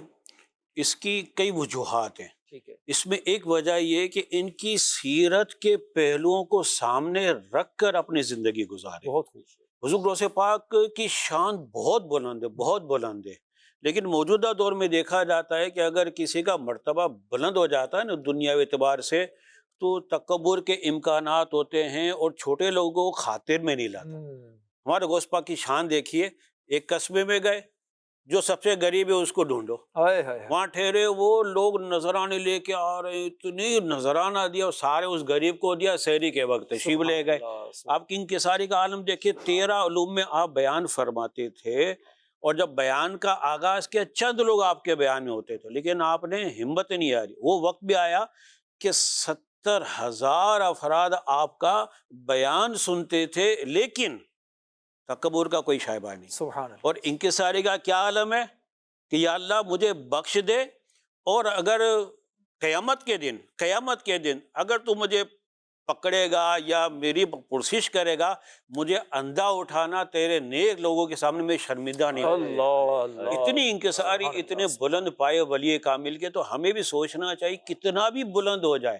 اس کی کئی وجوہات ہیں۔ ٹھیک ہے، اس میں ایک وجہ یہ کہ ان کی سیرت کے پہلوؤں کو سامنے رکھ کر اپنی زندگی گزارے۔ بہت خوش۔ حضور غوث پاک کی شان بہت بلند ہے، بہت بلند ہے، لیکن موجودہ دور میں دیکھا جاتا ہے کہ اگر کسی کا مرتبہ بلند ہو جاتا ہے نا دنیاوی اعتبار سے، تو تکبر کے امکانات ہوتے ہیں اور چھوٹے لوگوں کو خاطر میں نہیں لاتا۔ ہمارے غوث پاک کی شان دیکھیے، ایک قصبے میں گئے، جو سب سے غریب ہے اس کو ڈھونڈو، وہاں ٹھہرے، وہ لوگ نذرانے لے کے آ رہے، اتنی نذرانہ دیا اور سارے اس غریب کو دیا، سحری کے وقت تشریف لے گئے۔ آپ کی انکساری کا عالم دیکھیے، 13 علوم میں آپ بیان فرماتے تھے، اور جب بیان کا آغاز کیا چند لوگ آپ کے بیان میں ہوتے تھے، لیکن آپ نے ہمت نہیں آ رہی، وہ وقت بھی آیا کہ 70,000 افراد آپ کا بیان سنتے تھے، لیکن تکبر کا کوئی شائبہ نہیں۔ سبحان اللہ۔ اور انکساری کا کیا عالم ہے کہ یا اللہ مجھے بخش دے، اور اگر قیامت کے دن اگر تو مجھے پکڑے گا یا میری پرسش کرے گا، مجھے اندھا اٹھانا تیرے نیک لوگوں کے سامنے میں شرمندہ نہیں ہوگا۔ اللہ اللہ، اتنی انکساری، اتنے بلند پائے ولی کامل کے، تو ہمیں بھی سوچنا چاہیے کتنا بھی بلند ہو جائے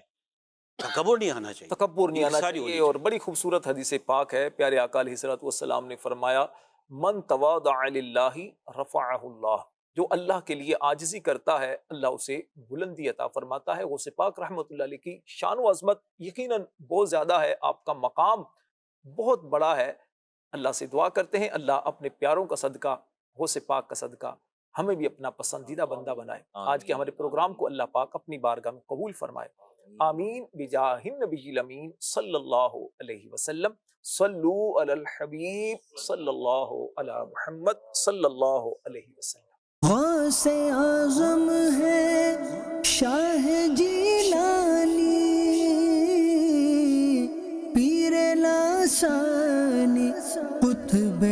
تکبر نہیں آنا چاہیے، تکبر نہیں آنا انکساری چاہیے۔ ہونی اور بڑی خوبصورت حدیث پاک ہے، پیارے آقا علیہ الصلوۃ والسلام نے فرمایا من تواضع للہ رفعہ اللہ، جو اللہ کے لیے عاجزی کرتا ہے اللہ اسے بلندی عطا فرماتا ہے۔ غوث پاک رحمۃ اللہ علیہ کی شان و عظمت یقیناً بہت زیادہ ہے، آپ کا مقام بہت بڑا ہے۔ اللہ سے دعا کرتے ہیں اللہ اپنے پیاروں کا صدقہ، غوث پاک کا صدقہ ہمیں بھی اپنا پسندیدہ بندہ بنائے۔ آج کے ہمارے پروگرام کو اللہ پاک اپنی بارگاہ میں قبول فرمائے، آمین بجاہ النبی الامین صلی اللہ علیہ وسلم۔ صلو علی الحبیب صلی اللہ علی محمد صلی اللہ علیہ وسلم۔ غوث اعظم ہے شاہ جیلانی، پیر لاسانی قطب